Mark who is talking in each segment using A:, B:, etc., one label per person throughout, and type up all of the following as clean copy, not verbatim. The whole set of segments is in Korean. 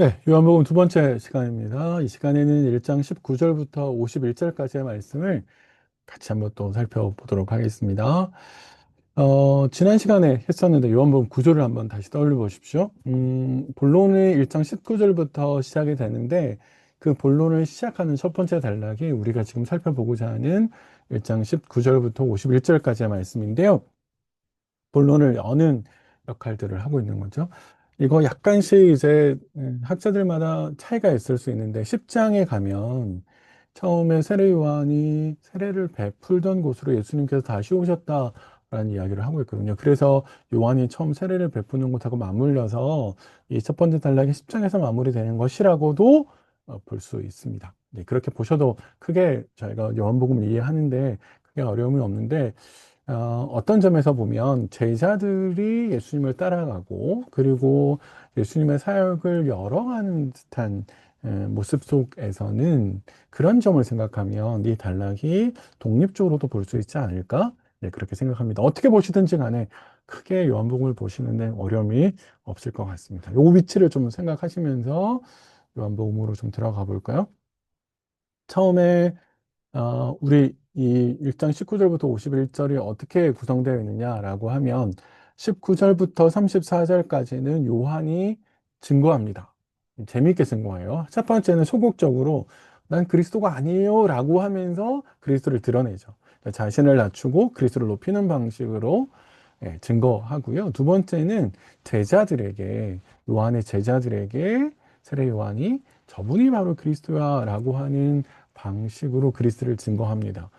A: 네, 요한복음 두 번째 시간입니다. 이 시간에는 1장 19절부터 51절까지의 말씀을 같이 한번 또 살펴보도록 하겠습니다. 지난 시간에 했었는데 요한복음 구조를 한번 다시 떠올려 보십시오. 본론은 1장 19절부터 시작이 되는데 그 본론을 시작하는 첫 번째 단락이 우리가 지금 살펴보고자 하는 1장 19절부터 51절까지의 말씀인데요. 본론을 여는 역할들을 하고 있는 거죠. 이거 약간씩 이제 학자들마다 차이가 있을 수 있는데 10장에 가면 처음에 세례 요한이 세례를 베풀던 곳으로 예수님께서 다시 오셨다라는 이야기를 하고 있거든요. 그래서 요한이 처음 세례를 베푸는 곳하고 맞물려서 이 첫 번째 단락이 10장에서 마무리되는 것이라고도 볼 수 있습니다. 네, 그렇게 보셔도 크게 저희가 요한복음을 이해하는데 크게 어려움이 없는데 어떤 점에서 보면 제자들이 예수님을 따라가고 그리고 예수님의 사역을 열어가는 듯한 모습 속에서는 그런 점을 생각하면 이 단락이 독립적으로도 볼 수 있지 않을까? 네, 그렇게 생각합니다. 어떻게 보시든지 간에 크게 요한복음을 보시는데 어려움이 없을 것 같습니다. 요 위치를 좀 생각하시면서 요한복음으로 좀 들어가 볼까요? 처음에 우리 이 1장 19절부터 51절이 어떻게 구성되어 있느냐라고 하면 19절부터 34절까지는 요한이 증거합니다. 재미있게 증거해요. 첫 번째는 소극적으로 난 그리스도가 아니에요 라고 하면서 그리스도를 드러내죠. 자신을 낮추고 그리스도를 높이는 방식으로 증거하고요. 두 번째는 제자들에게, 요한의 제자들에게 세례 요한이 저분이 바로 그리스도야 라고 하는 방식으로 그리스도를 증거합니다.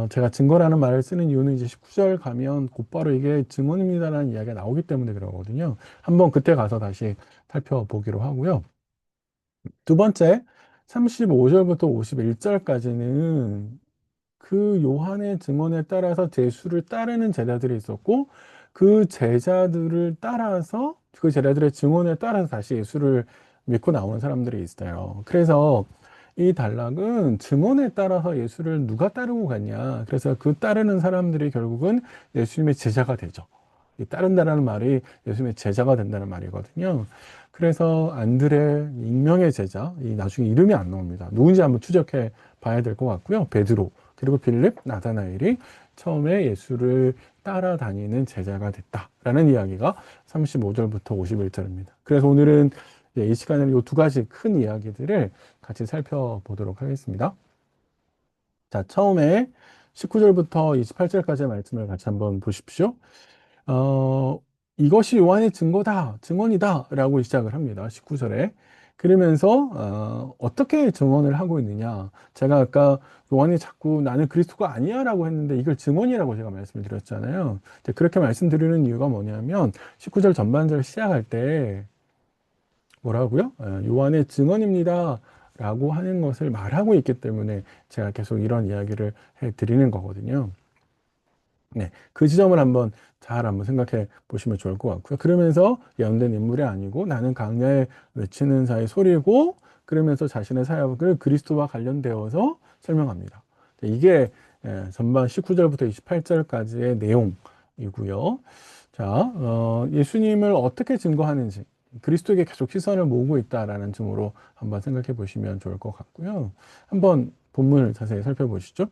A: 제가 증거라는 말을 쓰는 이유는 이제 19절 가면 곧바로 이게 증언입니다라는 이야기가 나오기 때문에 그러거든요. 한번 그때 가서 다시 살펴보기로 하고요. 두 번째, 35절부터 51절까지는 그 요한의 증언에 따라서 예수를 따르는 제자들이 있었고 그 제자들을 따라서 그 제자들의 증언에 따라서 다시 예수를 믿고 나오는 사람들이 있어요. 그래서 이 단락은 증언에 따라서 예수를 누가 따르고 갔냐. 그래서 그 따르는 사람들이 결국은 예수님의 제자가 되죠. 이 따른다라는 말이 예수님의 제자가 된다는 말이거든요. 그래서 안드레 익명의 제자, 이 나중에 이름이 안 나옵니다. 누군지 한번 추적해 봐야 될 것 같고요. 베드로, 그리고 빌립, 나다나엘이 처음에 예수를 따라다니는 제자가 됐다라는 이야기가 35절부터 51절입니다. 그래서 오늘은 이 시간에는 이 두 가지 큰 이야기들을 같이 살펴보도록 하겠습니다. 자, 처음에 19절부터 28절까지의 말씀을 같이 한번 보십시오. 어, 이것이 요한의 증거다, 증언이다 라고 시작을 합니다. 19절에. 그러면서 어떻게 증언을 하고 있느냐. 제가 아까 요한이 자꾸 나는 그리스도가 아니야 라고 했는데 이걸 증언이라고 제가 말씀을 드렸잖아요. 이제 그렇게 말씀드리는 이유가 뭐냐면 19절 전반절 시작할 때 뭐라고요? 요한의 증언입니다 라고 하는 것을 말하고 있기 때문에 제가 계속 이런 이야기를 해 드리는 거거든요. 네, 그 지점을 한번 생각해 보시면 좋을 것 같고요. 그러면서 연된 인물이 아니고 나는 강야에 외치는 자의 소리고 그러면서 자신의 사역을 그리스도와 관련되어서 설명합니다. 이게 전반 19절부터 28절까지의 내용이고요. 자, 예수님을 어떻게 증거하는지 그리스도에게 계속 시선을 모으고 있다라는 점으로 한번 생각해 보시면 좋을 것 같고요. 한번 본문을 자세히 살펴보시죠.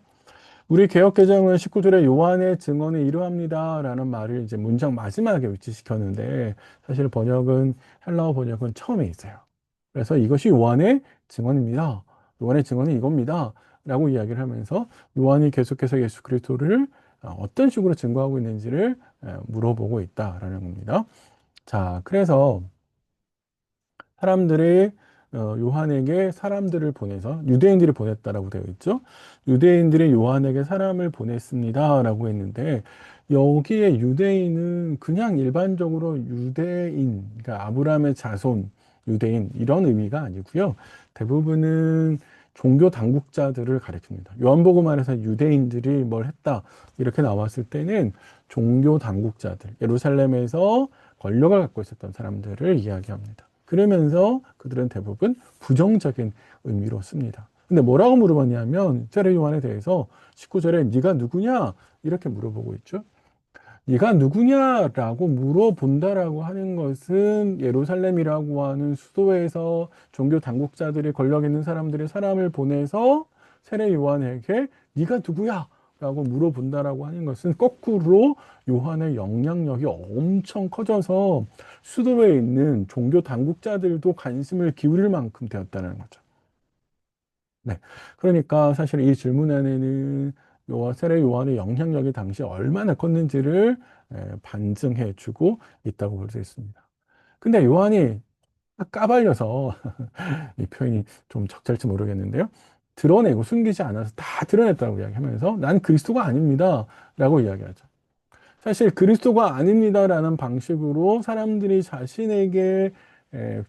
A: 우리 개역개정은 19절에 요한의 증언에 이르합니다라는 말을 이제 문장 마지막에 위치시켰는데 사실 번역은 헬라어 번역은 처음에 있어요. 그래서 이것이 요한의 증언입니다. 요한의 증언은 이겁니다. 라고 이야기를 하면서 요한이 계속해서 예수 그리스도를 어떤 식으로 증거하고 있는지를 물어보고 있다라는 겁니다. 자, 그래서 사람들이 요한에게 사람들을 보내서 유대인들이 보냈다라고 되어 있죠. 유대인들이 요한에게 사람을 보냈습니다라고 했는데 여기에 유대인은 그냥 일반적으로 유대인, 그러니까 아브라함의 자손 유대인 이런 의미가 아니고요. 대부분은 종교 당국자들을 가리킵니다. 요한복음 안에서 유대인들이 뭘 했다 이렇게 나왔을 때는 종교 당국자들, 예루살렘에서 권력을 갖고 있었던 사람들을 이야기합니다. 그러면서 그들은 대부분 부정적인 의미로 씁니다. 근데 뭐라고 물어봤냐면 세례 요한에 대해서 19절에 네가 누구냐 이렇게 물어보고 있죠. 네가 누구냐라고 물어본다라고 하는 것은 예루살렘이라고 하는 수도에서 종교 당국자들이 권력 있는 사람들이 사람을 보내서 세례 요한에게 네가 누구야? 라고 물어본다라고 하는 것은 거꾸로 요한의 영향력이 엄청 커져서 수도에 있는 종교 당국자들도 관심을 기울일 만큼 되었다는 거죠. 네. 그러니까 사실 이 질문 안에는 세례 요한의 영향력이 당시 얼마나 컸는지를 반증해 주고 있다고 볼 수 있습니다. 근데 요한이 까발려서 이 표현이 좀 적절할지 모르겠는데요. 드러내고 숨기지 않아서 다 드러냈다고 이야기하면서 난 그리스도가 아닙니다. 라고 이야기하죠. 사실 그리스도가 아닙니다라는 방식으로 사람들이 자신에게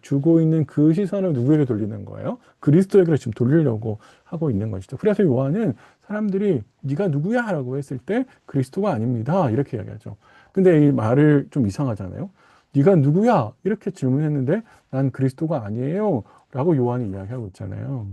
A: 주고 있는 그 시선을 누구에게 돌리는 거예요? 그리스도에게 지금 돌리려고 하고 있는 것이죠. 그래서 요한은 사람들이 네가 누구야? 라고 했을 때 그리스도가 아닙니다. 이렇게 이야기하죠. 근데 이 말을 좀 이상하잖아요. 네가 누구야? 이렇게 질문했는데 난 그리스도가 아니에요. 라고 요한이 이야기하고 있잖아요.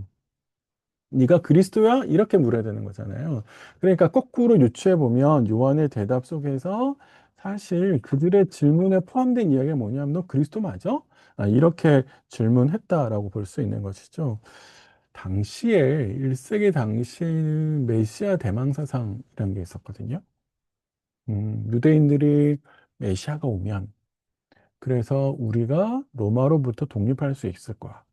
A: 네가 그리스도야? 이렇게 물어야 되는 거잖아요. 그러니까 거꾸로 유추해 보면 요한의 대답 속에서 사실 그들의 질문에 포함된 이야기가 뭐냐면 너 그리스도 맞아? 이렇게 질문했다라고 볼 수 있는 것이죠. 당시에 1세기 당시에는 메시아 대망사상이라는 게 있었거든요. 유대인들이 메시아가 오면 그래서 우리가 로마로부터 독립할 수 있을 거야.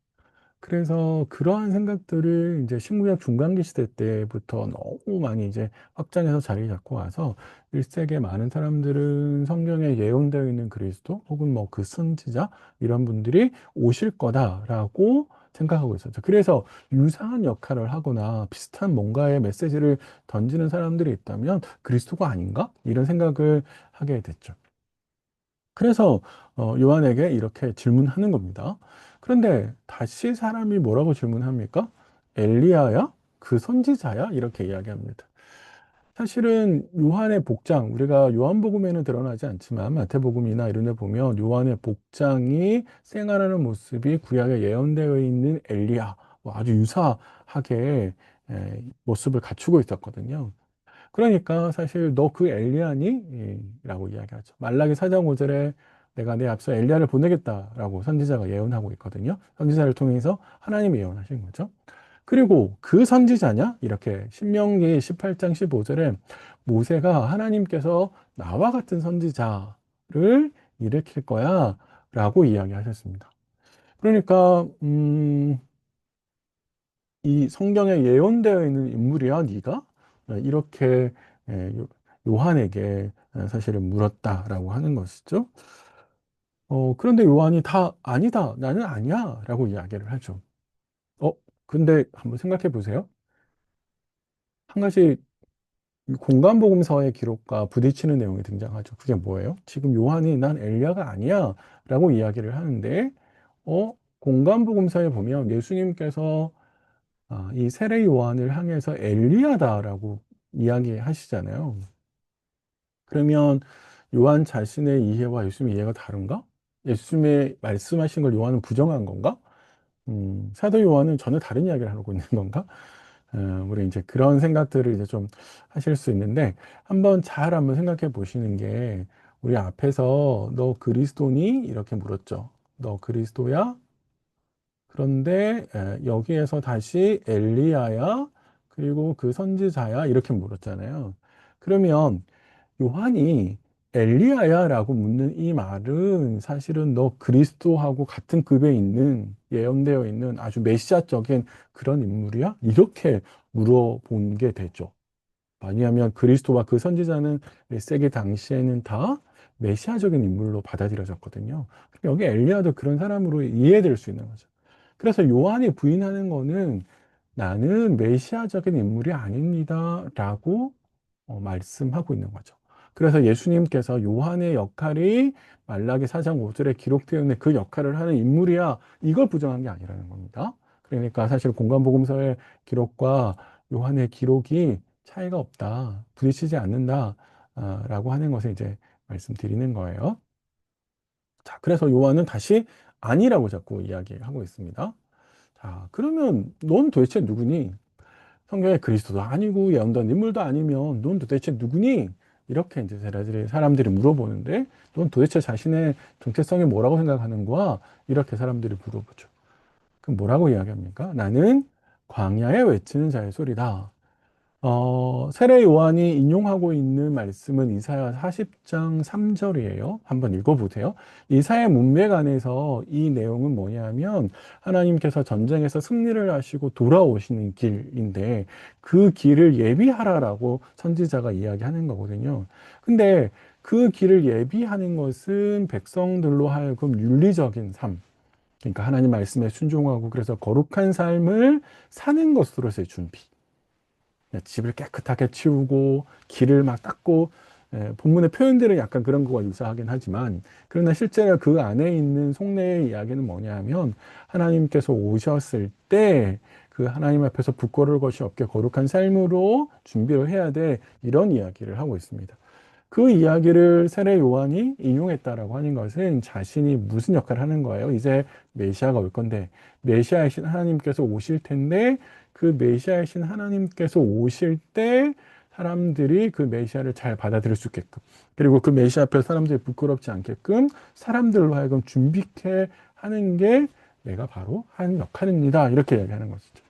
A: 그래서 그러한 생각들을 이제 신구약 중간기 시대 때부터 너무 많이 이제 확장해서 자리 잡고 와서 1세기에 많은 사람들은 성경에 예언되어 있는 그리스도 혹은 뭐 그 선지자 이런 분들이 오실 거다라고 생각하고 있었죠. 그래서 유사한 역할을 하거나 비슷한 뭔가의 메시지를 던지는 사람들이 있다면 그리스도가 아닌가? 이런 생각을 하게 됐죠. 그래서 요한에게 이렇게 질문하는 겁니다. 그런데 다시 사람이 뭐라고 질문합니까? 엘리야야? 그 선지자야? 이렇게 이야기합니다. 사실은 요한의 복장, 우리가 요한복음에는 드러나지 않지만 마태복음이나 이런 데 보면 요한의 복장이 생활하는 모습이 구약에 예언되어 있는 엘리야와 아주 유사하게 모습을 갖추고 있었거든요. 그러니까 사실 너 그 엘리야니? 라고 이야기하죠. 말라기 4장 5절에 내가 내 앞서 엘리야를 보내겠다라고 선지자가 예언하고 있거든요. 선지자를 통해서 하나님이 예언하신 거죠. 그리고 그 선지자냐? 이렇게 신명기 18장 15절에 모세가 하나님께서 나와 같은 선지자를 일으킬 거야 라고 이야기하셨습니다. 그러니까 이 성경에 예언되어 있는 인물이야, 네가? 이렇게 요한에게 사실은 물었다라고 하는 것이죠. 그런데 요한이 다 아니다, 나는 아니야, 라고 이야기를 하죠. 어, 근데 한번 생각해 보세요. 한 가지 이 공간복음서의 기록과 부딪히는 내용이 등장하죠. 그게 뭐예요? 지금 요한이 난 엘리야가 아니야, 라고 이야기를 하는데, 공간복음서에 보면 예수님께서 이 세례 요한을 향해서 엘리야다라고 이야기하시잖아요. 그러면 요한 자신의 이해와 예수님의 이해가 다른가? 예수님의 말씀하신 걸 요한은 부정한 건가? 사도 요한은 전혀 다른 이야기를 하고 있는 건가? 우리 이제 그런 생각들을 이제 좀 하실 수 있는데 한번 생각해 보시는 게 우리 앞에서 너 그리스도니? 이렇게 물었죠. 너 그리스도야? 그런데 여기에서 다시 엘리야야 그리고 그 선지자야 이렇게 물었잖아요. 그러면 요한이 엘리야야라고 묻는 이 말은 사실은 너 그리스도하고 같은 급에 있는 예언되어 있는 아주 메시아적인 그런 인물이야? 이렇게 물어본 게 되죠. 왜냐하면 그리스도와 그 선지자는 1세기 당시에는 다 메시아적인 인물로 받아들여졌거든요. 여기 엘리야도 그런 사람으로 이해될 수 있는 거죠. 그래서 요한이 부인하는 거는 나는 메시아적인 인물이 아닙니다라고 말씀하고 있는 거죠. 그래서 예수님께서 요한의 역할이 말라기 4장 5절에 기록되어 있는 그 역할을 하는 인물이야 이걸 부정한 게 아니라는 겁니다. 그러니까 사실 공간복음서의 기록과 요한의 기록이 차이가 없다, 부딪히지 않는다 라고 하는 것을 이제 말씀드리는 거예요. 자, 그래서 요한은 다시 아니라고 자꾸 이야기하고 있습니다. 자, 그러면 넌 도대체 누구니? 성경의 그리스도도 아니고 예언된 인물도 아니면 넌 도대체 누구니? 이렇게 이제 사람들이 물어보는데, 넌 도대체 자신의 정체성이 뭐라고 생각하는 거야? 이렇게 사람들이 물어보죠. 그럼 뭐라고 이야기합니까? 나는 광야에 외치는 자의 소리다. 세례 요한이 인용하고 있는 말씀은 이사야 40장 3절이에요. 한번 읽어보세요. 이사야 문맥 안에서 이 내용은 뭐냐면 하나님께서 전쟁에서 승리를 하시고 돌아오시는 길인데 그 길을 예비하라라고 선지자가 이야기하는 거거든요. 근데 그 길을 예비하는 것은 백성들로 하여금 윤리적인 삶, 그러니까 하나님 말씀에 순종하고 그래서 거룩한 삶을 사는 것으로서의 준비. 집을 깨끗하게 치우고 길을 막 닦고, 본문의 표현들은 약간 그런 거와 유사하긴 하지만 그러나 실제로 그 안에 있는 속내의 이야기는 뭐냐 하면 하나님께서 오셨을 때 그 하나님 앞에서 부끄러울 것이 없게 거룩한 삶으로 준비를 해야 돼, 이런 이야기를 하고 있습니다. 그 이야기를 세례 요한이 인용했다라고 하는 것은 자신이 무슨 역할을 하는 거예요? 이제 메시아가 올 건데 메시아이신 하나님께서 오실 텐데 그 메시아이신 하나님께서 오실 때 사람들이 그 메시아를 잘 받아들일 수 있게끔, 그리고 그 메시아 앞에 사람들이 부끄럽지 않게끔 사람들로 하여금 준비케 하는 게 내가 바로 한 역할입니다. 이렇게 얘기하는 것이죠.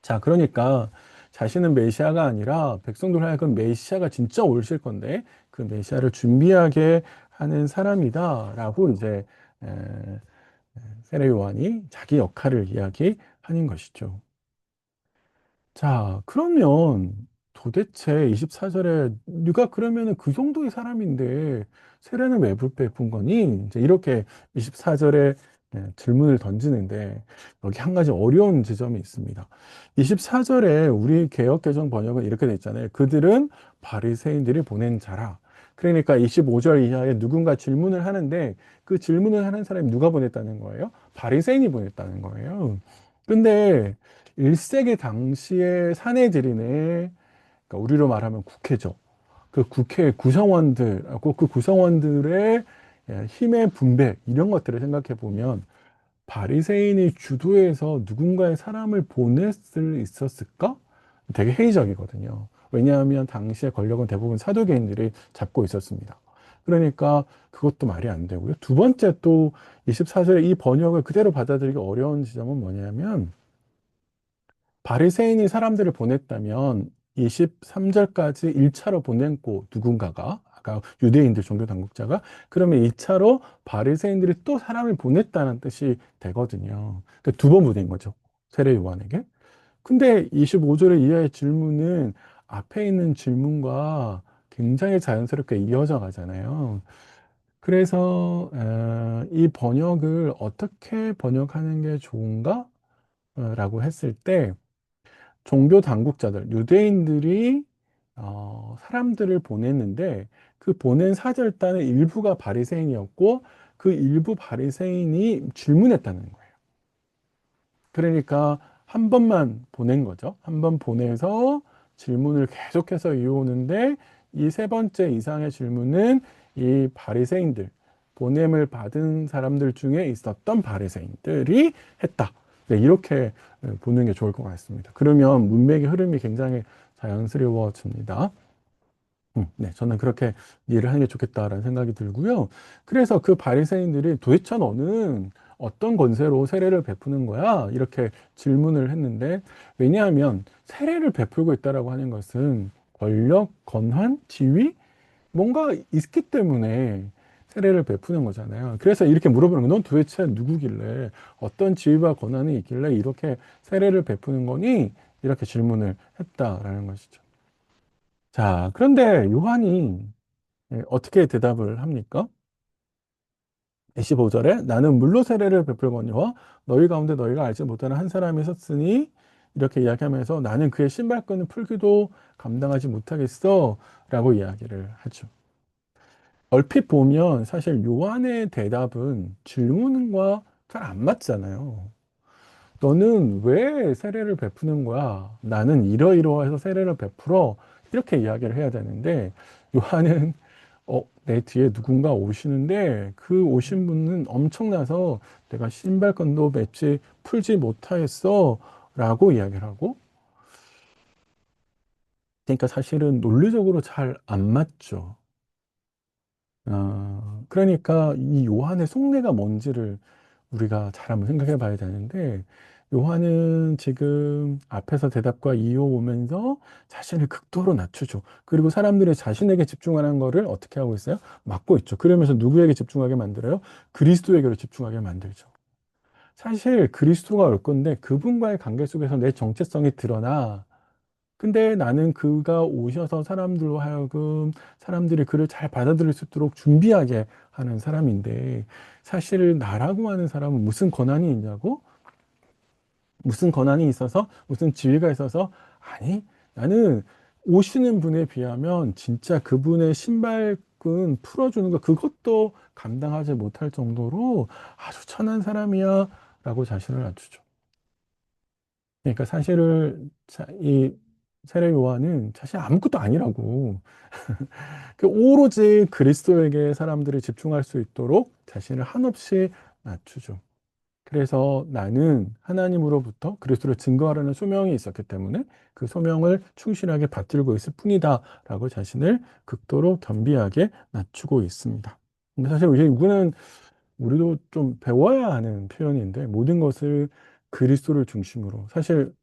A: 자, 그러니까 자신은 메시아가 아니라 백성들 하여금 메시아가 진짜 오실 건데 그 메시아를 준비하게 하는 사람이다라고 이제 에, 세례 요한이 자기 역할을 이야기하는 것이죠. 자, 그러면 도대체 24절에 네가 그러면은 그 정도의 사람인데 세례는 왜 베푼 거니? 이제 이렇게 24절에 질문을 던지는데 여기 한 가지 어려운 지점이 있습니다. 24절에 우리 개역개정 번역은 이렇게 돼 있잖아요. 그들은 바리새인들이 보낸 자라. 그러니까 25절 이하에 누군가 질문을 하는데 그 질문을 하는 사람이 누가 보냈다는 거예요? 바리새인이 보냈다는 거예요. 근데 1세기 당시의 사내들이네, 그러니까 우리로 말하면 국회죠. 그 국회 구성원들하고 그 구성원들의 힘의 분배, 이런 것들을 생각해 보면 바리새인이 주도해서 누군가의 사람을 보낼 수 있었을까? 되게 회의적이거든요. 왜냐하면 당시의 권력은 대부분 사두개인들이 잡고 있었습니다. 그러니까 그것도 말이 안 되고요. 두 번째, 또 24절에 이 번역을 그대로 받아들이기 어려운 지점은 뭐냐면 바리새인이 사람들을 보냈다면 23절까지 1차로 보냈고 누군가가 아까 유대인들 종교 당국자가, 그러면 2차로 바리새인들이 또 사람을 보냈다는 뜻이 되거든요. 그러니까 두 번 보낸 거죠. 세례 요한에게. 근데 25절의 이하의 질문은 앞에 있는 질문과 굉장히 자연스럽게 이어져 가잖아요. 그래서 이 번역을 어떻게 번역하는 게 좋은가? 라고 했을 때 종교 당국자들, 유대인들이 사람들을 보냈는데 그 보낸 사절단의 일부가 바리새인이었고 그 일부 바리새인이 질문했다는 거예요. 그러니까 한 번만 보낸 거죠. 한 번 보내서 질문을 계속해서 이어오는데 이 세 번째 이상의 질문은 이 바리새인들, 보냄을 받은 사람들 중에 있었던 바리새인들이 했다. 네, 이렇게 보는 게 좋을 것 같습니다. 그러면 문맥의 흐름이 굉장히 자연스러워집니다. 네, 저는 그렇게 이해를 하는 게 좋겠다라는 생각이 들고요. 그래서 그 바리새인들이 도대체 너는 어떤 권세로 세례를 베푸는 거야? 이렇게 질문을 했는데, 왜냐하면 세례를 베풀고 있다라고 하는 것은 권력, 권한, 지위, 뭔가 있기 때문에 세례를 베푸는 거잖아요. 그래서 이렇게 물어보는 거넌 도대체 누구길래, 어떤 지위와 권한이 있길래 이렇게 세례를 베푸는 거니? 이렇게 질문을 했다라는 것이죠. 자, 그런데 요한이 어떻게 대답을 합니까? 25절에 나는 물로 세례를 베풀거니와 너희 가운데 너희가 알지 못하는 한 사람이 섰으니, 이렇게 이야기하면서 나는 그의 신발끈을 풀기도 감당하지 못하겠어 라고 이야기를 하죠. 얼핏 보면 사실 요한의 대답은 질문과 잘 안 맞잖아요. 너는 왜 세례를 베푸는 거야? 나는 이러이러해서 세례를 베풀어. 이렇게 이야기를 해야 되는데 요한은 내 뒤에 누군가 오시는데 그 오신 분은 엄청나서 내가 신발끈도 맺지 풀지 못하겠어 라고 이야기를 하고, 그러니까 사실은 논리적으로 잘 안 맞죠. 그러니까 이 요한의 속내가 뭔지를 우리가 잘 한번 생각해 봐야 되는데, 요한은 지금 앞에서 대답과 이어 오면서 자신을 극도로 낮추죠. 그리고 사람들이 자신에게 집중하는 거를 어떻게 하고 있어요? 막고 있죠. 그러면서 누구에게 집중하게 만들어요? 그리스도에게로 집중하게 만들죠. 사실 그리스도가 올 건데 그분과의 관계 속에서 내 정체성이 드러나. 근데 나는 그가 오셔서 사람들로 하여금 사람들이 그를 잘 받아들일 수 있도록 준비하게 하는 사람인데, 사실 나라고 하는 사람은 무슨 권한이 있냐고? 무슨 권한이 있어서? 무슨 지위가 있어서? 아니, 나는 오시는 분에 비하면 진짜 그분의 신발끈 풀어주는 거 그것도 감당하지 못할 정도로 아주 천한 사람이야 라고 자신을 낮추죠. 그러니까 사실을 이 세례 요한은 사실 아무것도 아니라고, 그 오로지 그리스도에게 사람들이 집중할 수 있도록 자신을 한없이 낮추죠. 그래서 나는 하나님으로부터 그리스도를 증거하라는 소명이 있었기 때문에 그 소명을 충실하게 받들고 있을 뿐이다라고 자신을 극도로 겸비하게 낮추고 있습니다. 근데 사실 이거는 우리도 좀 배워야 하는 표현인데, 모든 것을 그리스도를 중심으로. 사실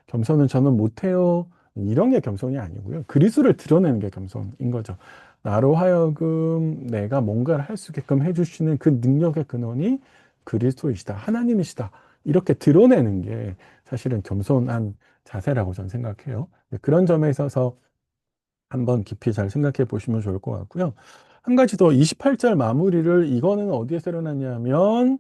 A: 겸손은 저는 못해요 이런 게 겸손이 아니고요, 그리스도를 드러내는 게 겸손인 거죠. 나로 하여금 내가 뭔가를 할 수 있게끔 해주시는 그 능력의 근원이 그리스도이시다, 하나님이시다, 이렇게 드러내는 게 사실은 겸손한 자세라고 저는 생각해요. 그런 점에 있어서 한번 깊이 잘 생각해 보시면 좋을 것 같고요. 한 가지 더, 28절 마무리를, 이거는 어디에서 일어났냐면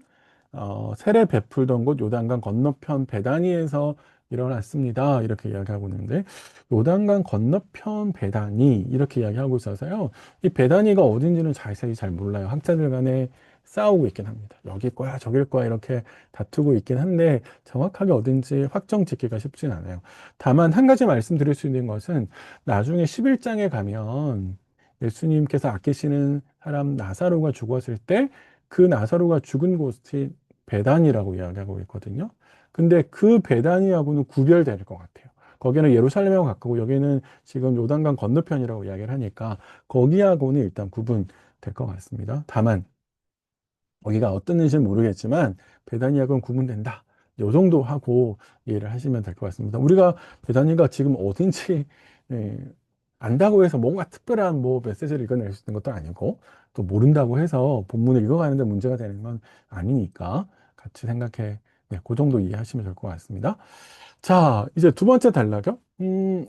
A: 세례 베풀던 곳 요단강 건너편 베다니에서 일어났습니다, 이렇게 이야기하고 있는데, 요단강 건너편 베다니 이렇게 이야기하고 있어서요, 이 베다니가 어딘지는 자세히 잘 몰라요. 학자들 간에 싸우고 있긴 합니다. 여길 거야 저길 거야 이렇게 다투고 있긴 한데, 정확하게 어딘지 확정 짓기가 쉽진 않아요. 다만 한 가지 말씀드릴 수 있는 것은, 나중에 11장에 가면 예수님께서 아끼시는 사람 나사로가 죽었을 때 그 나사로가 죽은 곳이 베단이라고 이야기하고 있거든요. 근데 그 베단이하고는 구별될 것 같아요. 거기는 예루살렘하고 가깝고 여기는 지금 요단강 건너편이라고 이야기를 하니까 거기하고는 일단 구분될 것 같습니다. 다만 거기가 어떤 뜻인지는 모르겠지만 베다니하고는 구분된다, 요 정도 하고 이해를 하시면 될 것 같습니다. 우리가 베다니가 지금 어딘지 예, 안다고 해서 뭔가 특별한 뭐 메시지를 읽어낼 수 있는 것도 아니고, 또 모른다고 해서 본문을 읽어가는데 문제가 되는 건 아니니까 같이 생각해, 네, 그 정도 이해하시면 될 것 같습니다. 자, 이제 두 번째 단락이요.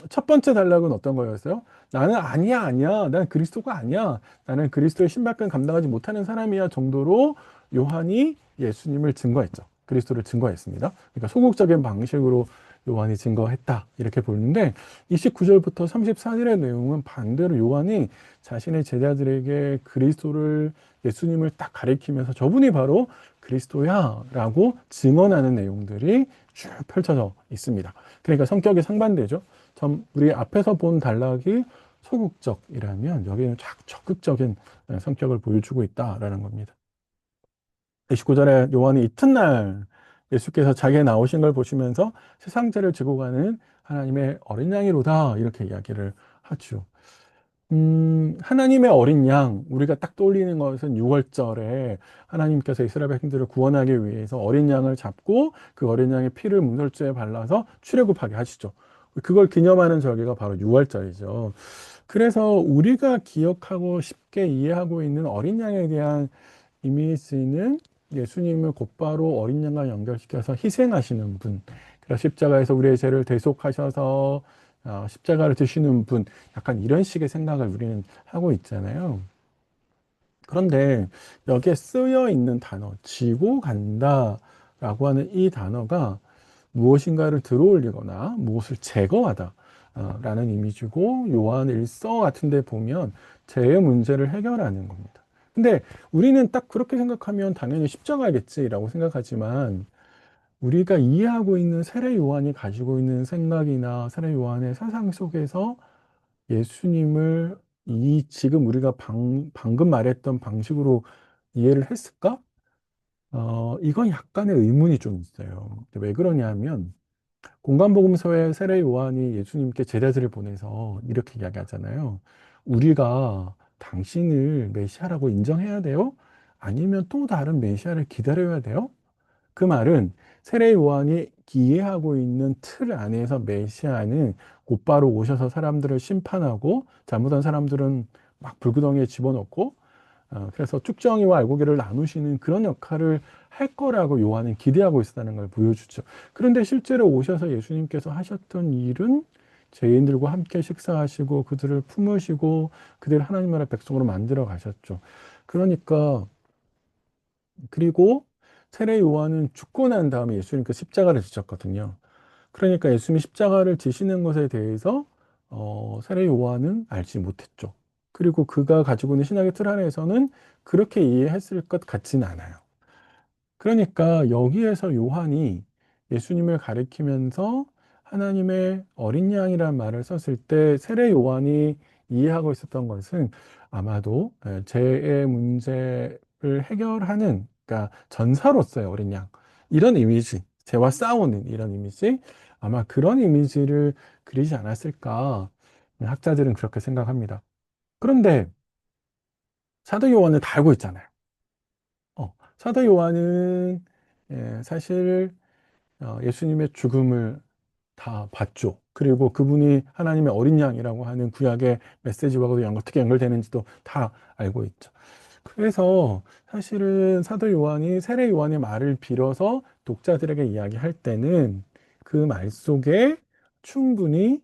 A: 첫 번째 단락은 어떤 거였어요? 나는 아니야, 아니야. 난 그리스도가 아니야. 나는 그리스도의 신발끈 감당하지 못하는 사람이야 정도로 요한이 예수님을 증거했죠. 그리스도를 증거했습니다. 그러니까 소극적인 방식으로 요한이 증거했다, 이렇게 보는데, 29절부터 34절의 내용은 반대로 요한이 자신의 제자들에게 그리스도를, 예수님을 딱 가리키면서 저분이 바로 그리스도야 라고 증언하는 내용들이 쭉 펼쳐져 있습니다. 그러니까 성격이 상반되죠. 우리 앞에서 본 단락이 소극적이라면 여기는 적극적인 성격을 보여주고 있다라는 겁니다. 29절에 요한이 이튿날 예수께서 자기의 나오신 걸 보시면서 세상 죄를 지고 가는 하나님의 어린 양이로다, 이렇게 이야기를 하죠. 하나님의 어린 양, 우리가 딱 떠올리는 것은 6월절에 하나님께서 이스라엘 백성들을 구원하기 위해서 어린 양을 잡고 그 어린 양의 피를 문설주에 발라서 출애굽하게 하시죠. 그걸 기념하는 절기가 바로 6월절이죠. 그래서 우리가 기억하고 쉽게 이해하고 있는 어린 양에 대한 이미지는, 예수님을 곧바로 어린 양과 연결시켜서 희생하시는 분, 그래서 십자가에서 우리의 죄를 대속하셔서 십자가를 드시는 분, 약간 이런 식의 생각을 우리는 하고 있잖아요. 그런데 여기에 쓰여 있는 단어, 지고 간다라고 하는 이 단어가 무엇인가를 들어올리거나 무엇을 제거하다 라는 이미지고, 요한 일서 같은 데 보면 죄의 문제를 해결하는 겁니다. 근데 우리는 딱 그렇게 생각하면 당연히 십자가겠지라고 생각하지만, 우리가 이해하고 있는 세례 요한이 가지고 있는 생각이나 세례 요한의 사상 속에서 예수님을 이 지금 우리가 방금 말했던 방식으로 이해를 했을까? 이건 약간의 의문이 좀 있어요. 왜 그러냐면, 공관복음서에 세례 요한이 예수님께 제자들을 보내서 이렇게 이야기하잖아요. 우리가 당신을 메시아라고 인정해야 돼요? 아니면 또 다른 메시아를 기다려야 돼요? 그 말은 세례 요한이 이해하고 있는 틀 안에서 메시아는 곧바로 오셔서 사람들을 심판하고 잘못한 사람들은 막 불구덩이에 집어넣고 그래서 쭉정이와 알고기를 나누시는 그런 역할을 할 거라고 요한은 기대하고 있었다는 걸 보여주죠. 그런데 실제로 오셔서 예수님께서 하셨던 일은 죄인들과 함께 식사하시고 그들을 품으시고 그들을 하나님 나라 백성으로 만들어 가셨죠. 그러니까 그리고 세례 요한은 죽고 난 다음에 예수님께 십자가를 지셨거든요. 그러니까 예수님이 십자가를 지시는 것에 대해서 세례 요한은 알지 못했죠. 그리고 그가 가지고 있는 신학의 틀 안에서는 그렇게 이해했을 것 같지는 않아요. 그러니까 여기에서 요한이 예수님을 가리키면서 하나님의 어린 양이라는 말을 썼을 때 세례 요한이 이해하고 있었던 것은 아마도 죄의 문제를 해결하는, 그러니까 전사로서의 어린 양, 이런 이미지, 죄와 싸우는 이런 이미지, 아마 그런 이미지를 그리지 않았을까, 학자들은 그렇게 생각합니다. 그런데 사도 요한은 다 알고 있잖아요. 사도 요한은 사실 예수님의 죽음을 다 봤죠. 그리고 그분이 하나님의 어린 양이라고 하는 구약의 메시지와도 어떻게 연결되는지도 다 알고 있죠. 그래서 사실은 사도 요한이 세례 요한의 말을 빌어서 독자들에게 이야기할 때는 그 말 속에 충분히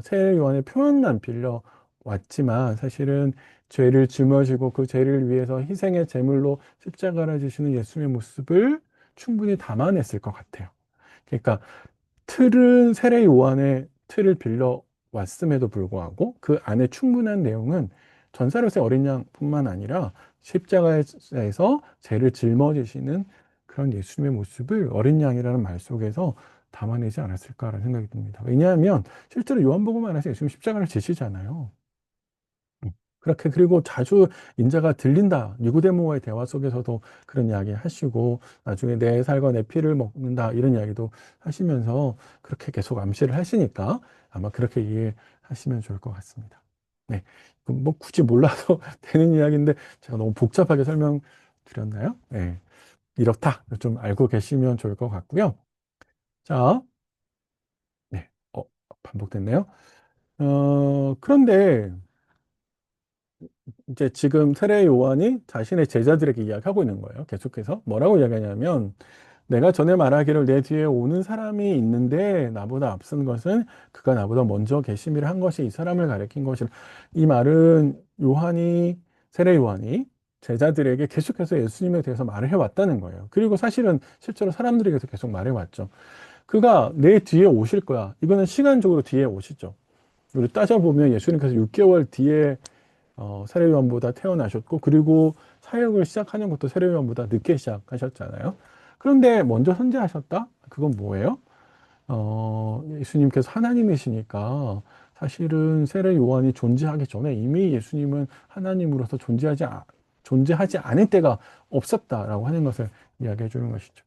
A: 세례 요한의 표현만 빌려 왔지만 사실은 죄를 짊어지고 그 죄를 위해서 희생의 제물로 십자가를 지시는 예수님의 모습을 충분히 담아냈을 것 같아요. 그러니까 틀은 세례 요한의 틀을 빌려 왔음에도 불구하고 그 안에 충분한 내용은 전사로서의 어린 양뿐만 아니라 십자가에서 죄를 짊어지시는 그런 예수님의 모습을 어린 양이라는 말 속에서 담아내지 않았을까라는 생각이 듭니다. 왜냐하면 실제로 요한복음 안에서 예수님 십자가를 지시잖아요. 그렇게 그리고 자주 인자가 들린다. 니고데모와의 대화 속에서도 그런 이야기 하시고 나중에 내 살과 내 피를 먹는다 이런 이야기도 하시면서 그렇게 계속 암시를 하시니까 아마 그렇게 이해하시면 좋을 것 같습니다. 네, 뭐 굳이 몰라도 되는 이야기인데 제가 너무 복잡하게 설명드렸나요? 네, 이렇다 좀 알고 계시면 좋을 것 같고요. 자, 네, 반복됐네요. 그런데 이제 지금 세례 요한이 자신의 제자들에게 이야기하고 있는 거예요. 계속해서 뭐라고 이야기하냐면 내가 전에 말하기를 내 뒤에 오는 사람이 있는데 나보다 앞선 것은 그가 나보다 먼저 계심이라 한 것이 이 사람을 가리킨 것이라. 이 말은 세례 요한이 제자들에게 계속해서 예수님에 대해서 말을 해왔다는 거예요. 그리고 사실은 실제로 사람들에게도 계속 말해왔죠. 그가 내 뒤에 오실 거야. 이거는 시간적으로 뒤에 오시죠. 우리 따져보면 예수님께서 6개월 뒤에 세례 요한보다 태어나셨고, 그리고 사역을 시작하는 것도 세례 요한보다 늦게 시작하셨잖아요. 그런데 먼저 선제하셨다? 그건 뭐예요? 예수님께서 하나님이시니까 사실은 세례 요한이 존재하기 전에 이미 예수님은 하나님으로서 존재하지 않을 때가 없었다라고 하는 것을 이야기해 주는 것이죠.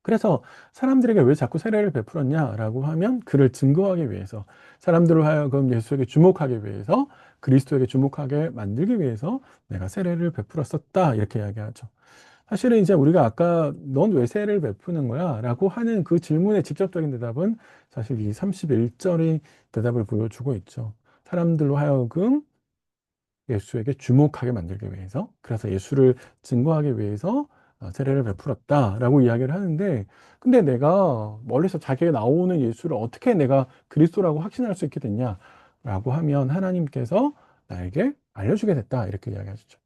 A: 그래서 사람들에게 왜 자꾸 세례를 베풀었냐라고 하면 그를 증거하기 위해서, 사람들을 하여금 예수에게 주목하기 위해서, 그리스도에게 주목하게 만들기 위해서 내가 세례를 베풀었었다 이렇게 이야기하죠. 사실은 이제 우리가 아까 넌 왜 세례를 베푸는 거야? 라고 하는 그 질문의 직접적인 대답은 사실 이 31절의 대답을 보여주고 있죠. 사람들로 하여금 예수에게 주목하게 만들기 위해서, 그래서 예수를 증거하기 위해서 세례를 베풀었다라고 이야기를 하는데, 근데 내가 멀리서 자기가 나오는 예수를 어떻게 내가 그리스도라고 확신할 수 있게 됐냐라고 하면 하나님께서 나에게 알려주게 됐다 이렇게 이야기하시죠.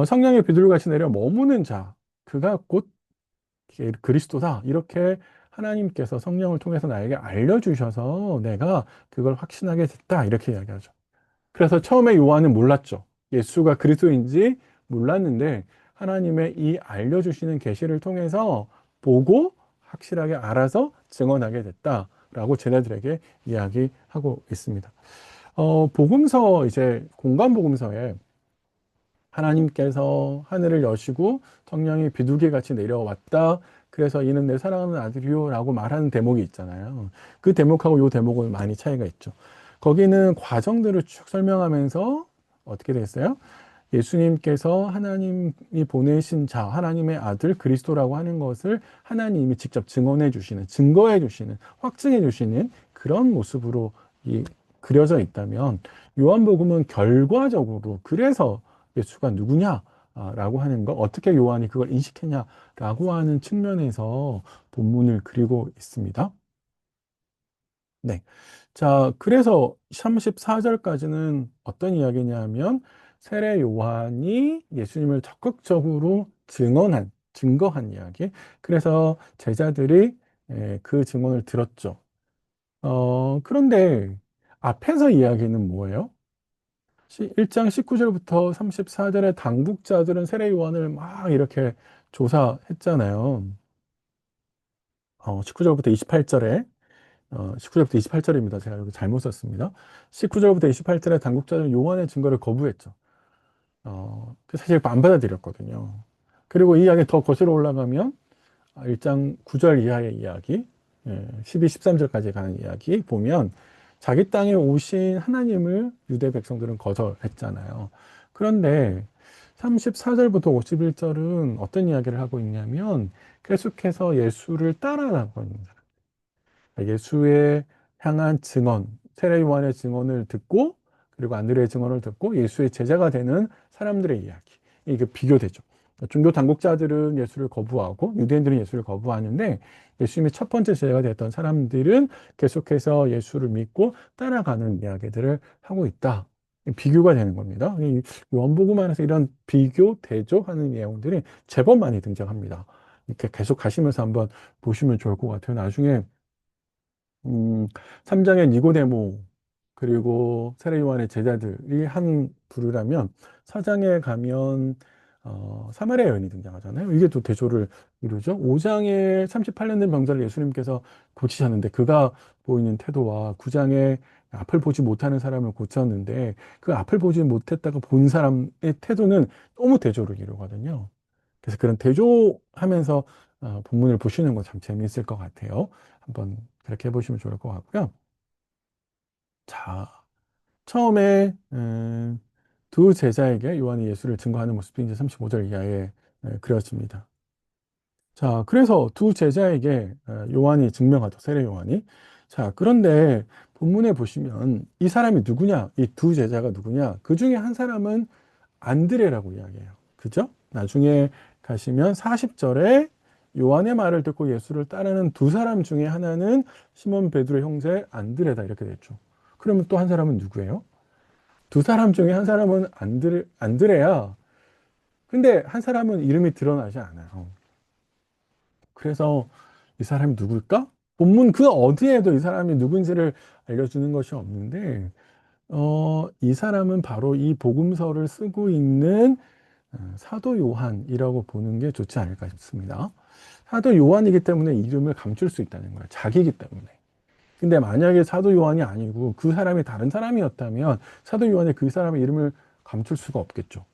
A: 성령의 비둘기같이 내려 머무는 자, 그가 곧 그리스도다 이렇게 하나님께서 성령을 통해서 나에게 알려주셔서 내가 그걸 확신하게 됐다 이렇게 이야기하죠. 그래서 처음에 요한은 몰랐죠. 예수가 그리스도인지 몰랐는데 하나님의 이 알려주시는 계시를 통해서 보고 확실하게 알아서 증언하게 됐다라고 제자들에게 이야기하고 있습니다. 복음서 이제 공간 복음서에 하나님께서 하늘을 여시고 성령이 비둘기 같이 내려왔다. 그래서 이는 내 사랑하는 아들이요 라고 말하는 대목이 있잖아요. 그 대목하고 요 대목은 많이 차이가 있죠. 거기는 과정들을 쭉 설명하면서 어떻게 됐어요? 예수님께서 하나님이 보내신 자, 하나님의 아들 그리스도라고 하는 것을 하나님이 직접 증언해 주시는, 증거해 주시는, 확증해 주시는 그런 모습으로 그려져 있다면 요한복음은 결과적으로 그래서 예수가 누구냐라고 하는 거, 어떻게 요한이 그걸 인식했냐라고 하는 측면에서 본문을 그리고 있습니다. 네. 자, 그래서 34절까지는 어떤 이야기냐 면 세례 요한이 예수님을 적극적으로 증거한 이야기. 그래서 제자들이 그 증언을 들었죠. 그런데 앞에서 이야기는 뭐예요? 1장 19절부터 34절에 당국자들은 세례 요한을 막 이렇게 조사했잖아요. 19절부터 28절에 19절부터 28절입니다. 제가 여기 잘못 썼습니다. 19절부터 28절에 당국자들은 요한의 증거를 거부했죠. 사실 안 받아들였거든요. 그리고 이 이야기 더 거슬러 올라가면 1장 9절 이하의 이야기, 12, 13절까지 가는 이야기 보면 자기 땅에 오신 하나님을 유대 백성들은 거절했잖아요. 그런데 34절부터 51절은 어떤 이야기를 하고 있냐면 계속해서 예수를 따라가고 있는 예수의 향한 증언, 세례 요한의 증언을 듣고 그리고 안드레의 증언을 듣고 예수의 제자가 되는 사람들의 이야기. 이게 비교되죠. 종교 당국자들은 예수를 거부하고 유대인들은 예수를 거부하는데 예수님의 첫 번째 제자가 됐던 사람들은 계속해서 예수를 믿고 따라가는 이야기들을 하고 있다. 비교가 되는 겁니다. 이 요한복음 안에서 이런 비교, 대조하는 내용들이 제법 많이 등장합니다. 이렇게 계속 가시면서 한번 보시면 좋을 것 같아요. 나중에 3장의 니고데모 그리고 세례 요한의 제자들이 한 부류라면 4장에 가면 사마리아 여인이 등장하잖아요. 이게 또 대조를 이루죠. 5장에 38년 된 병자를 예수님께서 고치셨는데 그가 보이는 태도와 9장에 앞을 보지 못하는 사람을 고쳤는데 그 앞을 보지 못했다가 본 사람의 태도는 너무 대조를 이루거든요. 그래서 그런 대조하면서 본문을 보시는 거 참 재미있을 것 같아요. 한번 그렇게 해보시면 좋을 것 같고요. 자, 처음에 두 제자에게 요한이 예수를 증거하는 모습이 이제 35절 이하에 그려집니다. 자, 그래서 두 제자에게 요한이 증명하죠. 세례 요한이. 자, 그런데 본문에 보시면 이 사람이 누구냐? 이 두 제자가 누구냐? 그 중에 한 사람은 안드레라고 이야기해요. 그죠? 나중에 가시면 40절에 요한의 말을 듣고 예수를 따르는 두 사람 중에 하나는 시몬 베드로의 형제 안드레다 이렇게 됐죠. 그러면 또 한 사람은 누구예요? 두 사람 중에 한 사람은 안드레야. 근데 한 사람은 이름이 드러나지 않아요. 그래서 이 사람이 누굴까? 본문 그 어디에도 이 사람이 누군지를 알려주는 것이 없는데, 이 사람은 바로 이 복음서를 쓰고 있는 사도 요한이라고 보는 게 좋지 않을까 싶습니다. 사도 요한이기 때문에 이름을 감출 수 있다는 거예요. 자기이기 때문에. 근데 만약에 사도 요한이 아니고 그 사람이 다른 사람이었다면 사도 요한이 그 사람의 이름을 감출 수가 없겠죠.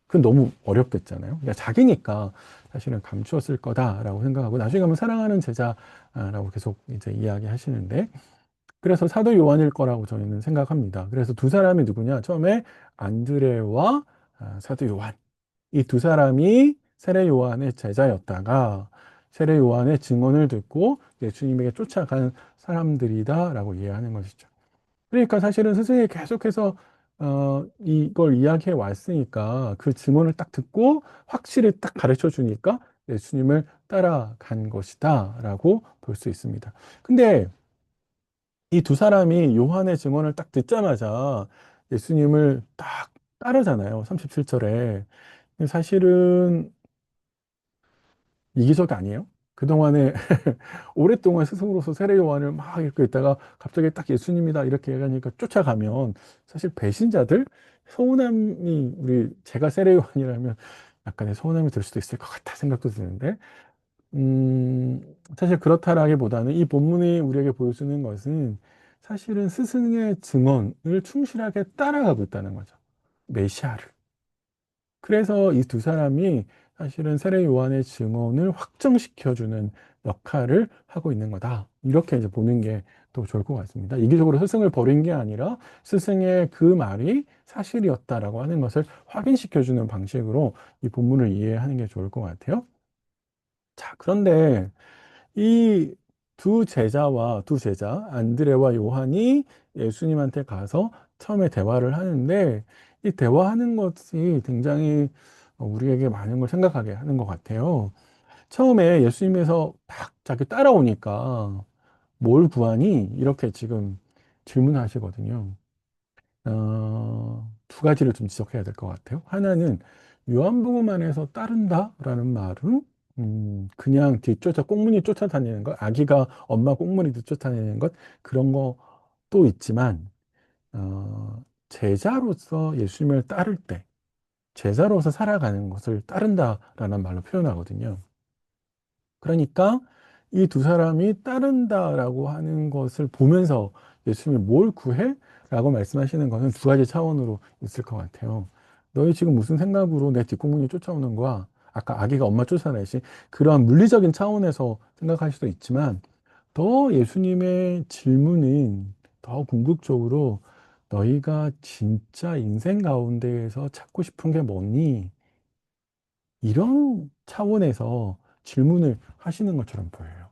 A: 그건 너무 어렵겠잖아요. 그러니까 자기니까 사실은 감추었을 거다라고 생각하고 나중에 가면 사랑하는 제자라고 계속 이제 이야기하시는데 그래서 사도 요한일 거라고 저희는 생각합니다. 그래서 두 사람이 누구냐? 처음에 안드레와 사도 요한. 이 두 사람이 세례 요한의 제자였다가 세례 요한의 증언을 듣고 예수님에게 쫓아간 사람들이다라고 이해하는 것이죠. 그러니까 사실은 스승이 계속해서 이걸 이야기해 왔으니까 그 증언을 딱 듣고 확실히 딱 가르쳐 주니까 예수님을 따라간 것이다라고 볼 수 있습니다. 근데 이 두 사람이 요한의 증언을 딱 듣자마자 예수님을 딱 따르잖아요. 37절에. 사실은 이기적 아니에요? 그동안에 오랫동안 스승으로서 세례 요한을 막 읽고 있다가 갑자기 딱 예수님이다 이렇게 얘기하니까 쫓아가면 사실 배신자들 서운함이 제가 세례 요한이라면 약간의 서운함이 들 수도 있을 것 같다 생각도 드는데 사실 그렇다라기보다는 이 본문이 우리에게 보여주는 것은 사실은 스승의 증언을 충실하게 따라가고 있다는 거죠. 메시아를. 그래서 이 두 사람이 사실은 세례 요한의 증언을 확정시켜주는 역할을 하고 있는 거다. 이렇게 이제 보는 게 더 좋을 것 같습니다. 이기적으로 스승을 버린 게 아니라 스승의 그 말이 사실이었다라고 하는 것을 확인시켜주는 방식으로 이 본문을 이해하는 게 좋을 것 같아요. 자, 그런데 이 두 제자, 안드레와 요한이 예수님한테 가서 처음에 대화를 하는데 이 대화하는 것이 굉장히 우리에게 많은 걸 생각하게 하는 것 같아요. 처음에 예수님에서 딱 자기 따라오니까 뭘 구하니? 이렇게 지금 질문하시거든요. 두 가지를 좀 지적해야 될 것 같아요. 하나는 요한복음 안에서 따른다라는 말은 그냥 뒤쫓아 꽁무니 쫓아다니는 것, 아기가 엄마 꽁무니 뒤쫓아다니는 것 그런 것도 있지만 제자로서 예수님을 따를 때 제자로서 살아가는 것을 따른다라는 말로 표현하거든요. 그러니까 이 두 사람이 따른다라고 하는 것을 보면서 예수님이 뭘 구해? 라고 말씀하시는 것은 두 가지 차원으로 있을 것 같아요. 너희 지금 무슨 생각으로 내 뒷공문이 쫓아오는 거야? 아까 아기가 엄마 쫓아내시 그러한 물리적인 차원에서 생각할 수도 있지만 더 예수님의 질문은 더 궁극적으로 너희가 진짜 인생 가운데에서 찾고 싶은 게 뭐니? 이런 차원에서 질문을 하시는 것처럼 보여요.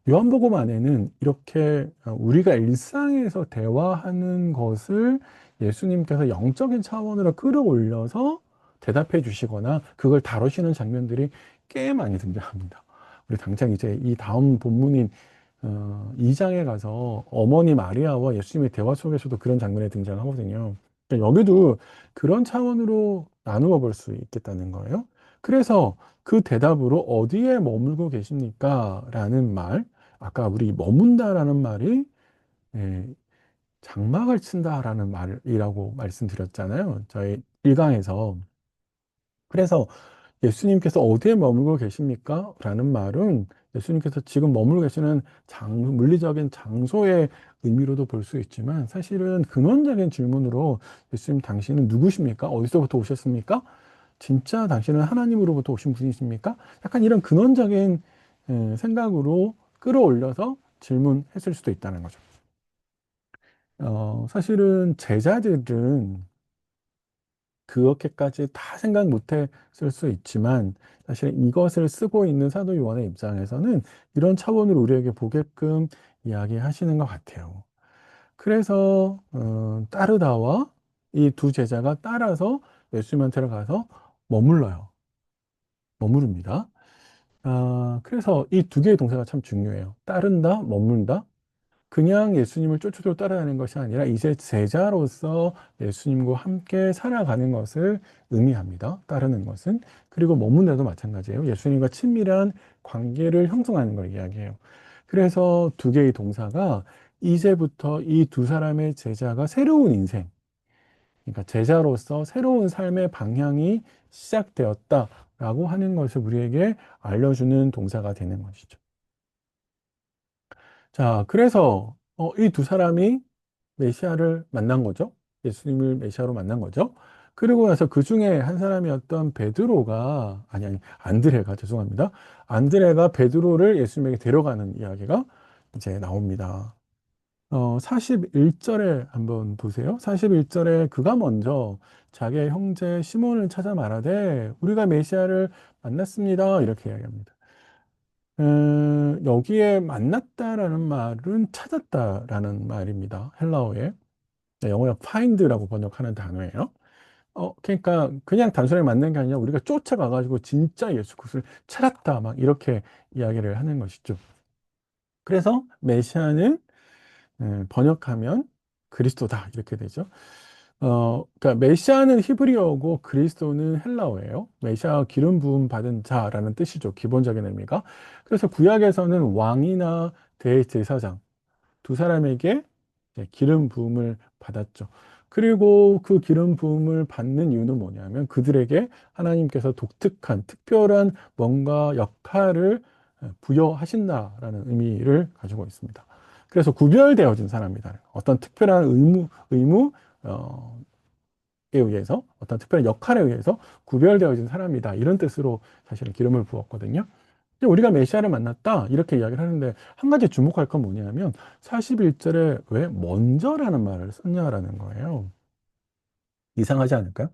A: 요한복음 안에는 이렇게 우리가 일상에서 대화하는 것을 예수님께서 영적인 차원으로 끌어올려서 대답해 주시거나 그걸 다루시는 장면들이 꽤 많이 등장합니다. 우리 당장 이제 이 다음 본문인 2장에 가서 어머니 마리아와 예수님의 대화 속에서도 그런 장면이 등장하거든요. 그러니까 여기도 그런 차원으로 나누어 볼 수 있겠다는 거예요. 그래서 그 대답으로 어디에 머물고 계십니까? 라는 말, 아까 우리 머문다라는 말이 예, 장막을 친다라는 말이라고 말씀드렸잖아요. 저희 1강에서. 그래서 예수님께서 어디에 머물고 계십니까? 라는 말은 예수님께서 지금 머물고 계시는 물리적인 장소의 의미로도 볼 수 있지만 사실은 근원적인 질문으로 예수님 당신은 누구십니까? 어디서부터 오셨습니까? 진짜 당신은 하나님으로부터 오신 분이십니까? 약간 이런 근원적인 생각으로 끌어올려서 질문했을 수도 있다는 거죠. 사실은 제자들은 그렇게까지 다 생각 못 했을 수 있지만 사실 이것을 쓰고 있는 사도 요한의 입장에서는 이런 차원으로 우리에게 보게끔 이야기하시는 것 같아요. 그래서 따르다와 이 두 제자가 따라서 예수님한테 가서 머물러요. 머무릅니다. 그래서 이 두 개의 동사가 참 중요해요. 따른다, 머문다. 그냥 예수님을 쫓아쫓아 따라가는 것이 아니라 이제 제자로서 예수님과 함께 살아가는 것을 의미합니다. 따르는 것은. 그리고 머문다도 마찬가지예요. 예수님과 친밀한 관계를 형성하는 걸 이야기해요. 그래서 두 개의 동사가 이제부터 이 두 사람의 제자가 새로운 인생, 그러니까 제자로서 새로운 삶의 방향이 시작되었다라고 하는 것을 우리에게 알려주는 동사가 되는 것이죠. 자, 그래서 이 두 사람이 메시아를 만난 거죠. 예수님을 메시아로 만난 거죠. 그리고 나서 그 중에 한 사람이었던 베드로가, 아니, 안드레가, 죄송합니다. 안드레가 베드로를 예수님에게 데려가는 이야기가 이제 나옵니다. 41절에 한번 보세요. 41절에 그가 먼저 자기의 형제 시몬을 찾아 말하되 우리가 메시아를 만났습니다. 이렇게 이야기합니다. 여기에 만났다라는 말은 찾았다라는 말입니다. 헬라어에. 영어에 find라고 번역하는 단어예요. 그러니까 그냥 단순히 만난 게 아니라 우리가 쫓아가가지고 진짜 예수 그리스도를 찾았다. 막 이렇게 이야기를 하는 것이죠. 그래서 메시아는 번역하면 그리스도다. 이렇게 되죠. 그러니까 메시아는 히브리어고 그리스도는 헬라어예요. 메시아 기름 부음 받은 자라는 뜻이죠. 기본적인 의미가. 그래서 구약에서는 왕이나 대제사장 두 사람에게 기름 부음을 받았죠. 그리고 그 기름 부음을 받는 이유는 뭐냐면 그들에게 하나님께서 독특한 특별한 뭔가 역할을 부여하신다라는 의미를 가지고 있습니다. 그래서 구별되어진 사람이다. 어떤 특별한 의무, 어, 의해서 어떤 특별한 역할에 의해서 구별되어진 사람이다. 이런 뜻으로 사실은 기름을 부었거든요. 근데 우리가 메시아를 만났다. 이렇게 이야기를 하는데 한 가지 주목할 건 뭐냐면 41절에 왜 먼저라는 말을 썼냐라는 거예요. 이상하지 않을까요?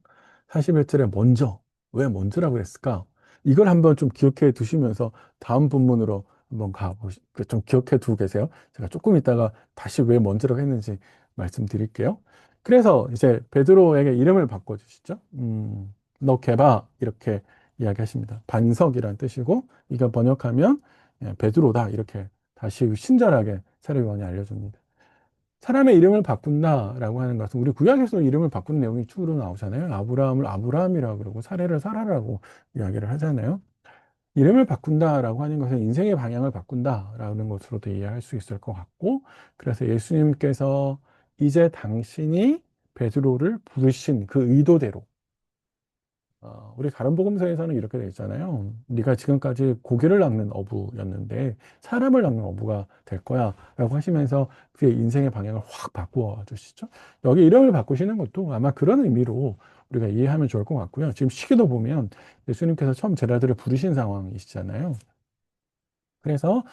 A: 41절에 먼저. 왜 먼저라고 그랬을까? 이걸 한번 좀 기억해 두시면서 다음 본문으로 한번 좀 기억해 두고 계세요. 제가 조금 있다가 다시 왜 먼저라고 했는지 말씀드릴게요. 그래서 이제 베드로에게 이름을 바꿔주시죠. 너 개바 이렇게 이야기하십니다. 반석이란 뜻이고 이거 번역하면 베드로다 이렇게 다시 친절하게 사도요한이 알려줍니다. 사람의 이름을 바꾼다라고 하는 것은 우리 구약에서 이름을 바꾸는 내용이 쭉으로 나오잖아요. 아브라함을 아브라함이라고 그러고 사례를 사라라고 이야기를 하잖아요. 이름을 바꾼다라고 하는 것은 인생의 방향을 바꾼다라는 것으로도 이해할 수 있을 것 같고, 그래서 예수님께서 이제 당신이 베드로를 부르신 그 의도대로 우리 가론복음서에서는 이렇게 돼 있잖아요. 네가 지금까지 고기를 낚는 어부였는데 사람을 낚는 어부가 될 거야 라고 하시면서 그의 인생의 방향을 확 바꾸어 주시죠. 여기 이름을 바꾸시는 것도 아마 그런 의미로 우리가 이해하면 좋을 것 같고요. 지금 시기도 보면 예수님께서 처음 제자들을 부르신 상황이시잖아요. 그래서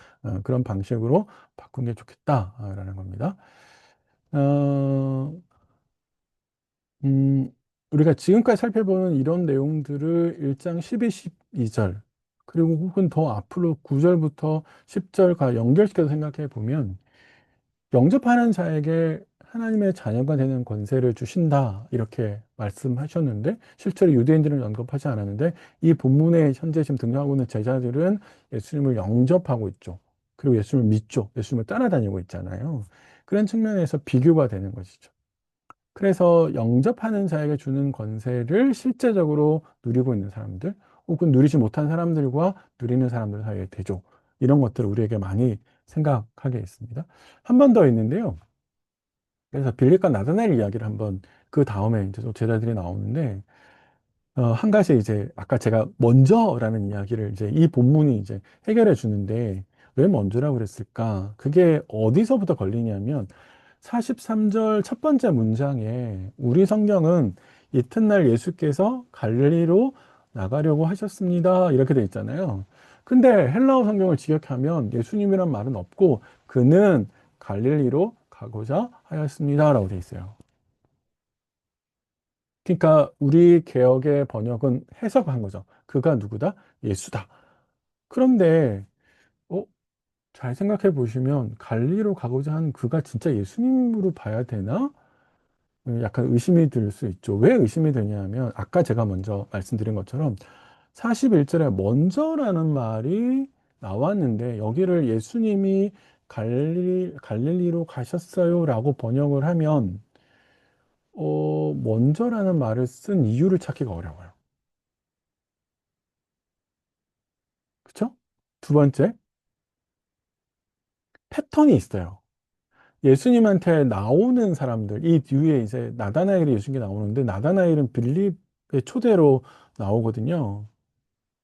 A: 그런 방식으로 바꾼 게 좋겠다라는 겁니다. 어, 음, 우리가 지금까지 살펴보는 이런 내용들을 1장 12, 12절, 그리고 혹은 더 앞으로 9절부터 10절과 연결시켜서 생각해 보면, 영접하는 자에게 하나님의 자녀가 되는 권세를 주신다, 이렇게 말씀하셨는데, 실제로 유대인들은 언급하지 않았는데, 이 본문에 현재 지금 등장하고 있는 제자들은 예수님을 영접하고 있죠. 그리고 예수님을 믿죠. 예수님을 따라다니고 있잖아요. 그런 측면에서 비교가 되는 것이죠. 그래서 영접하는 자에게 주는 권세를 실제적으로 누리고 있는 사람들, 혹은 누리지 못한 사람들과 누리는 사람들 사이의 대조, 이런 것들을 우리에게 많이 생각하게 있습니다. 한 번 더 있는데요. 그래서 빌립과 나다나엘 이야기를 한번 그 다음에 이제 또 제자들이 나오는데, 한 가지 이제 아까 제가 먼저라는 이야기를 이제 이 본문이 이제 해결해 주는데 왜 먼저라고 그랬을까? 그게 어디서부터 걸리냐면 43절 첫 번째 문장에 우리 성경은 이튿날 예수께서 갈릴리로 나가려고 하셨습니다. 이렇게 돼 있잖아요. 근데 헬라어 성경을 직역하면 예수님이란 말은 없고 그는 갈릴리로 가고자 하였습니다라고 돼 있어요. 그러니까 우리 개역의 번역은 해석한 거죠. 그가 누구다? 예수다. 그런데 어, 잘 생각해 보시면 갈리로 가고자 하는 그가 진짜 예수님으로 봐야 되나? 약간 의심이 들 수 있죠. 왜 의심이 되냐면 아까 제가 먼저 말씀드린 것처럼 41절에 먼저라는 말이 나왔는데 여기를 예수님이 갈릴리로 가셨어요라고 번역을 하면 먼저라는 말을 쓴 이유를 찾기가 어려워요. 그쵸? 두 번째, 패턴이 있어요. 예수님한테 나오는 사람들, 이 뒤에 이제 나다나엘이 예수님께 나오는데, 나다나엘은 빌립의 초대로 나오거든요.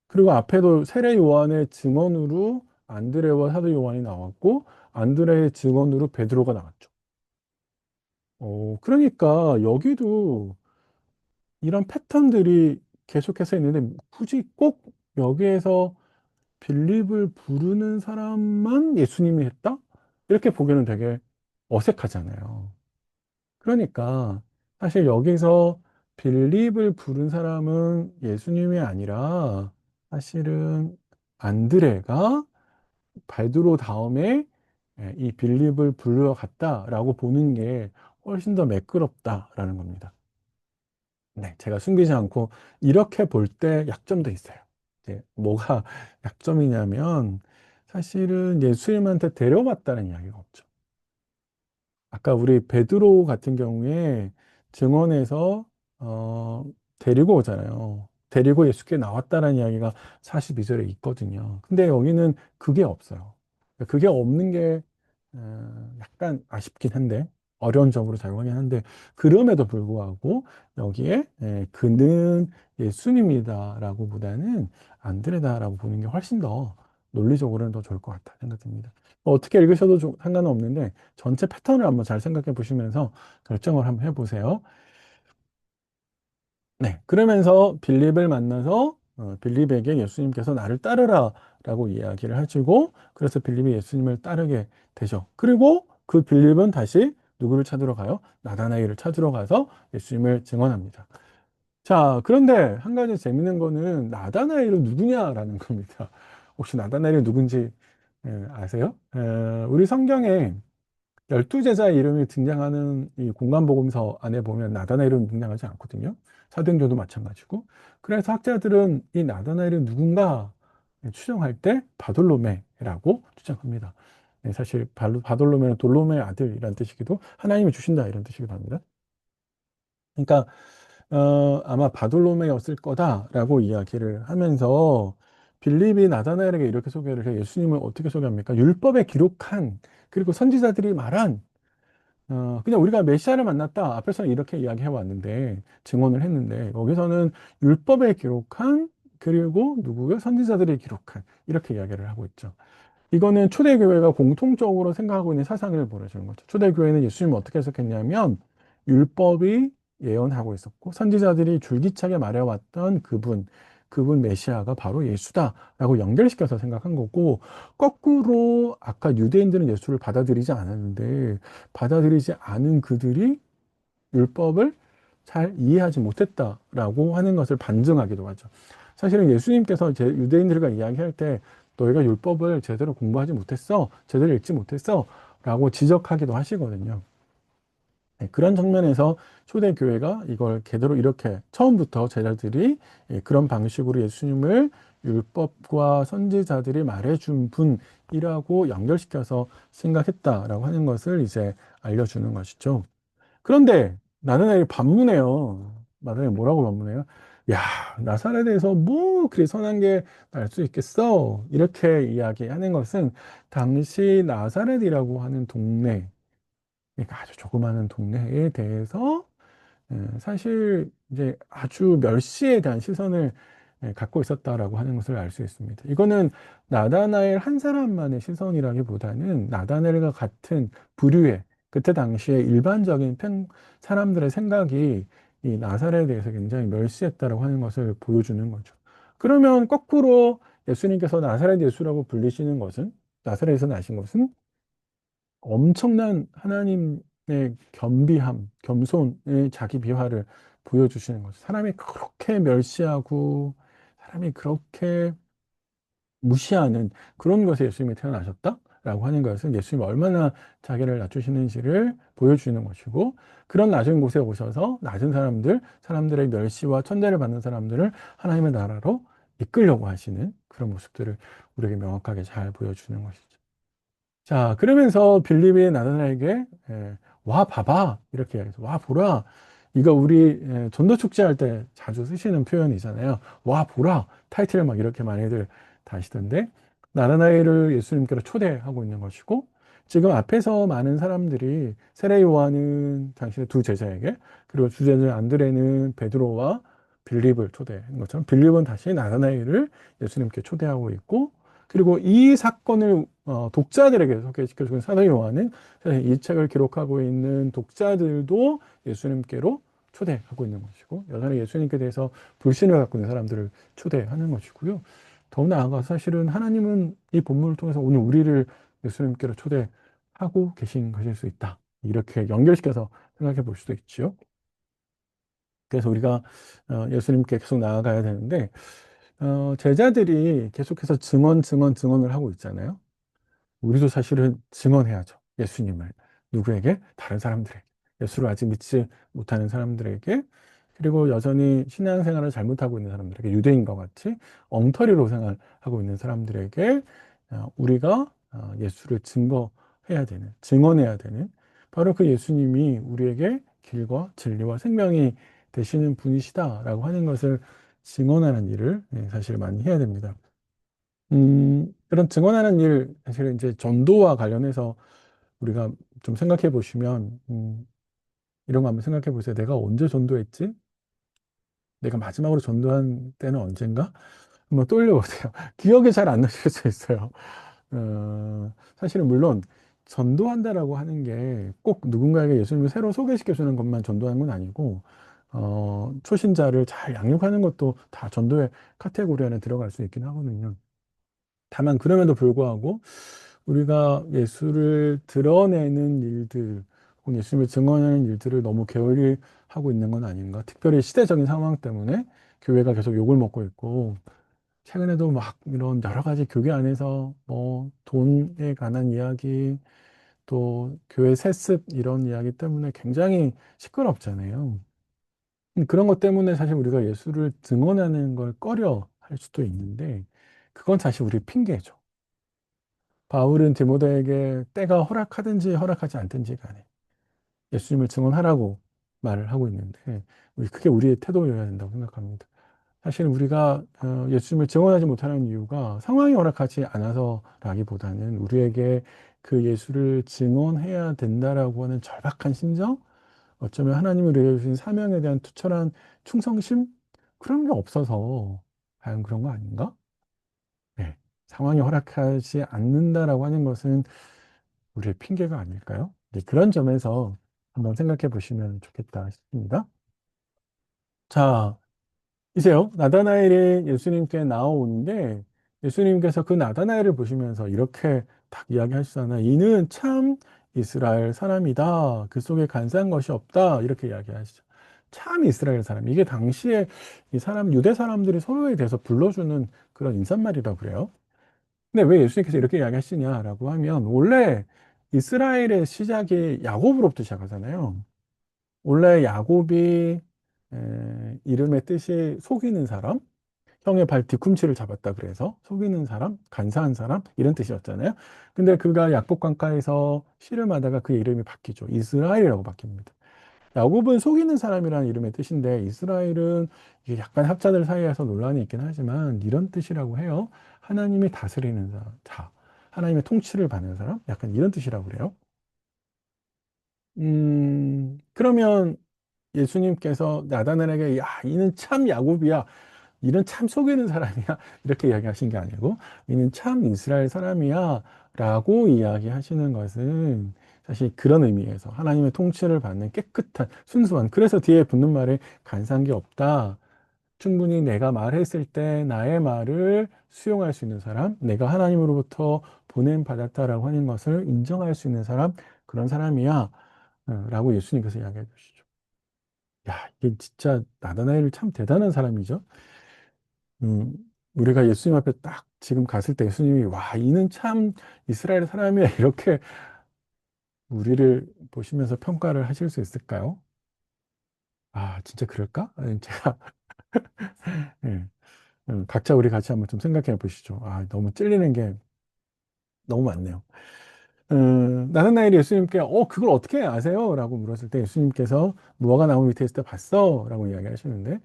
A: 그리고 앞에도 세례 요한의 증언으로 안드레와 사도 요한이 나왔고, 안드레의 증언으로 베드로가 나왔죠. 그러니까 여기도 이런 패턴들이 계속해서 있는데, 굳이 꼭 여기에서 빌립을 부르는 사람만 예수님이 했다? 이렇게 보기에는 되게 어색하잖아요. 그러니까 사실 여기서 빌립을 부른 사람은 예수님이 아니라 사실은 안드레가 베드로 다음에 이 빌립을 불러갔다라고 보는 게 훨씬 더 매끄럽다라는 겁니다. 네, 제가 숨기지 않고 이렇게 볼 때 약점도 있어요. 이제 뭐가 약점이냐면 사실은 예수님한테 데려왔다는 이야기가 없죠. 아까 우리 베드로 같은 경우에 증언에서 어, 데리고 오잖아요. 데리고 예수께 나왔다는 이야기가 42절에 있거든요. 근데 여기는 그게 없어요. 그게 없는 게 약간 아쉽긴 한데 어려운 점으로 작용하긴 한데 그럼에도 불구하고 여기에 그는 예수님이다라고 보다는 안드레다라고 보는 게 훨씬 더 논리적으로는 더 좋을 것 같다 생각됩니다. 어떻게 읽으셔도 상관은 없는데 전체 패턴을 한번 잘 생각해 보시면서 결정을 한번 해보세요. 네. 그러면서 빌립을 만나서 빌립에게 예수님께서 나를 따르라 라고 이야기를 하시고 그래서 빌립이 예수님을 따르게 되죠. 그리고 그 빌립은 다시 누구를 찾으러 가요? 나다나엘을 찾으러 가서 예수님을 증언합니다. 자, 그런데 한 가지 재밌는 거는 나다나엘은 누구냐라는 겁니다. 혹시 나다나엘이 누군지 아세요? 우리 성경에 12제자의 이름이 등장하는 이 공간복음서 안에 보면 나다나엘은 등장하지 않거든요. 사도행전도 마찬가지고. 그래서 학자들은 이 나다나엘이 누군가 추정할 때 바돌로메라고 추정합니다. 사실 바돌로메는 돌로메의 아들이란 뜻이기도 하나님이 주신다 이런 뜻이기도 합니다. 그러니까 아마 바돌로메였을 거다라고 이야기를 하면서 빌립이 나다나엘에게 이렇게 소개를 해 예수님을 어떻게 소개합니까? 율법에 기록한 그리고 선지자들이 말한 그냥 우리가 메시아를 만났다. 앞에서는 이렇게 이야기해 왔는데, 증언을 했는데, 여기서는 율법에 기록한, 그리고 누구요? 선지자들이 기록한, 이렇게 이야기를 하고 있죠. 이거는 초대교회가 공통적으로 생각하고 있는 사상을 보여주는 거죠. 초대교회는 예수님을 어떻게 해석했냐면, 율법이 예언하고 있었고, 선지자들이 줄기차게 말해왔던 그분 메시아가 바로 예수다라고 연결시켜서 생각한 거고, 거꾸로 아까 유대인들은 예수를 받아들이지 않았는데, 받아들이지 않은 그들이 율법을 잘 이해하지 못했다라고 하는 것을 반증하기도 하죠. 사실은 예수님께서 제 유대인들과 이야기할 때 너희가 율법을 제대로 공부하지 못했어, 제대로 읽지 못했어 라고 지적하기도 하시거든요. 네, 그런 측면에서 초대교회가 이걸 제대로 이렇게 처음부터 제자들이 그런 방식으로 예수님을 율법과 선지자들이 말해준 분이라고 연결시켜서 생각했다라고 하는 것을 이제 알려주는 것이죠. 그런데 나다나엘이 반문해요. 나다나엘이 뭐라고 반문해요? 야, 나사렛에서 뭐 그리 선한 게 날 수 있겠어? 이렇게 이야기하는 것은 당시 나사렛이라고 하는 동네, 그러니까 아주 조그마한 동네에 대해서 사실 이제 아주 멸시에 대한 시선을 갖고 있었다라고 하는 것을 알 수 있습니다. 이거는 나다나엘 한 사람만의 시선이라기보다는 나다나엘과 같은 부류의 그때 당시에 일반적인 사람들의 생각이 이 나사렛에 대해서 굉장히 멸시했다라고 하는 것을 보여주는 거죠. 그러면 거꾸로 예수님께서 나사렛 예수라고 불리시는 것은 나사렛에서 나신 것은 엄청난 하나님의 겸비함, 겸손의 자기 비화를 보여주시는 거죠. 사람이 그렇게 멸시하고 사람이 그렇게 무시하는 그런 것에 예수님이 태어나셨다라고 하는 것은 예수님이 얼마나 자기를 낮추시는지를 보여주는 것이고 그런 낮은 곳에 오셔서 낮은 사람들의 멸시와 천대를 받는 사람들을 하나님의 나라로 이끌려고 하시는 그런 모습들을 우리에게 명확하게 잘 보여주는 것이죠. 자, 그러면서 빌립이 나다나에게 와 봐봐 이렇게 이야기해서 와 보라 이거 우리 전도 축제할 때 자주 쓰시는 표현이잖아요. 와 보라 타이틀 막 이렇게 많이들 다시던데 나다나엘을 예수님께로 초대하고 있는 것이고 지금 앞에서 많은 사람들이 세례 요한은 당신의 두 제자에게 그리고 주제자 안드레는 베드로와 빌립을 초대한 것처럼 빌립은 다시 나다나엘을 예수님께 초대하고 있고 그리고 이 사건을 독자들에게 소개시켜주는 사도 요한은 사실 이 책을 기록하고 있는 독자들도 예수님께로 초대하고 있는 것이고 여전히 예수님께 대해서 불신을 갖고 있는 사람들을 초대하는 것이고요. 더 나아가 사실은 하나님은 이 본문을 통해서 오늘 우리를 예수님께로 초대하고 계신 것일 수 있다. 이렇게 연결시켜서 생각해 볼 수도 있지요. 그래서 우리가 예수님께 계속 나아가야 되는데 제자들이 계속해서 증언을 하고 있잖아요. 우리도 사실은 증언해야죠. 예수님을. 누구에게? 다른 사람들에게. 예수를 아직 믿지 못하는 사람들에게, 그리고 여전히 신앙생활을 잘못하고 있는 사람들에게, 유대인과 같이 엉터리로 생활하고 있는 사람들에게 우리가 예수를 증언해야 되는, 바로 그 예수님이 우리에게 길과 진리와 생명이 되시는 분이시다라고 하는 것을 증언하는 일을 사실 많이 해야 됩니다. 그런 증언하는 일, 사실 이제 전도와 관련해서 우리가 좀 생각해 보시면, 이런 거 한번 생각해 보세요. 내가 언제 전도했지? 내가 마지막으로 전도한 때는 언젠가? 한번 떠올려보세요. 기억이 잘 안 나실 수 있어요. 사실은 물론 전도한다라고 하는 게 꼭 누군가에게 예수님을 새로 소개시켜 주는 것만 전도하는 건 아니고, 초신자를 잘 양육하는 것도 다 전도의 카테고리 안에 들어갈 수 있긴 하거든요. 다만 그럼에도 불구하고 우리가 예수를 드러내는 일들 혹은 예수님을 증언하는 일들을 너무 게을리 하고 있는 건 아닌가. 특별히 시대적인 상황 때문에 교회가 계속 욕을 먹고 있고 최근에도 막 이런 여러 가지 교회 안에서 뭐 돈에 관한 이야기 또 교회 세습 이런 이야기 때문에 굉장히 시끄럽잖아요. 그런 것 때문에 사실 우리가 예수를 증언하는 걸 꺼려 할 수도 있는데 그건 사실 우리 핑계죠. 바울은 디모데에게 때가 허락하든지 허락하지 않든지 간에 예수님을 증언하라고 말을 하고 있는데 그게 우리의 태도여야 된다고 생각합니다. 사실 우리가 예수님을 증언하지 못하는 이유가 상황이 허락하지 않아서라기보다는 우리에게 그 예수를 증언해야 된다라고 하는 절박한 심정, 어쩌면 하나님을 위해 주신 사명에 대한 투철한 충성심 그런 게 없어서 과연 그런 거 아닌가? 네. 상황이 허락하지 않는다라고 하는 것은 우리의 핑계가 아닐까요? 네, 그런 점에서 한번 생각해 보시면 좋겠다 싶습니다. 자, 이제요, 나다나엘이 예수님께 나아오는데 예수님께서 그 나다나엘을 보시면서 이렇게 딱 이야기하시잖아요. 이는 참 이스라엘 사람이다. 그 속에 간사한 것이 없다. 이렇게 이야기하시죠. 참 이스라엘 사람. 이게 당시에 이 사람, 유대 사람들이 서로에 대해서 불러주는 그런 인사말이라고 그래요. 근데 왜 예수님께서 이렇게 이야기하시냐라고 하면 원래 이스라엘의 시작이 야곱으로부터 시작하잖아요. 원래 야곱이 이름의 뜻이 속이는 사람, 형의 발 뒤꿈치를 잡았다 그래서 속이는 사람, 간사한 사람 이런 뜻이었잖아요. 근데 그가 약복 강가에서 씨름하다가 그 이름이 바뀌죠. 이스라엘이라고 바뀝니다. 야곱은 속이는 사람이라는 이름의 뜻인데 이스라엘은 이게 약간 학자들 사이에서 논란이 있긴 하지만 이런 뜻이라고 해요. 하나님이 다스리는 자, 하나님의 통치를 받는 사람, 약간 이런 뜻이라고 그래요. 그러면 예수님께서 나다나엘에게 야, 이는 참 야곱이야. 이는 참 속이는 사람이야. 이렇게 이야기하신 게 아니고 이는 참 이스라엘 사람이야. 라고 이야기하시는 것은 사실 그런 의미에서 하나님의 통치를 받는 깨끗한 순수한 그래서 뒤에 붙는 말에 간사한 게 없다. 충분히 내가 말했을 때 나의 말을 수용할 수 있는 사람, 내가 하나님으로부터 보냄 받았다라고 하는 것을 인정할 수 있는 사람, 그런 사람이야. 라고 예수님께서 이야기해 주시죠. 야, 이게 진짜 나다나엘 참 대단한 사람이죠. 음, 우리가 예수님 앞에 딱 지금 갔을 때 예수님이 와, 이는 참 이스라엘 사람이야. 이렇게 우리를 보시면서 평가를 하실 수 있을까요? 아, 진짜 그럴까? 아니, 제가, 예, 각자 우리 같이 한번 좀 생각해 보시죠. 아, 너무 찔리는 게 너무 많네요. 나는 예수님께, 그걸 어떻게 아세요? 라고 물었을 때 예수님께서 무화과 나무 밑에 있을 때 봤어? 라고 이야기하시는데,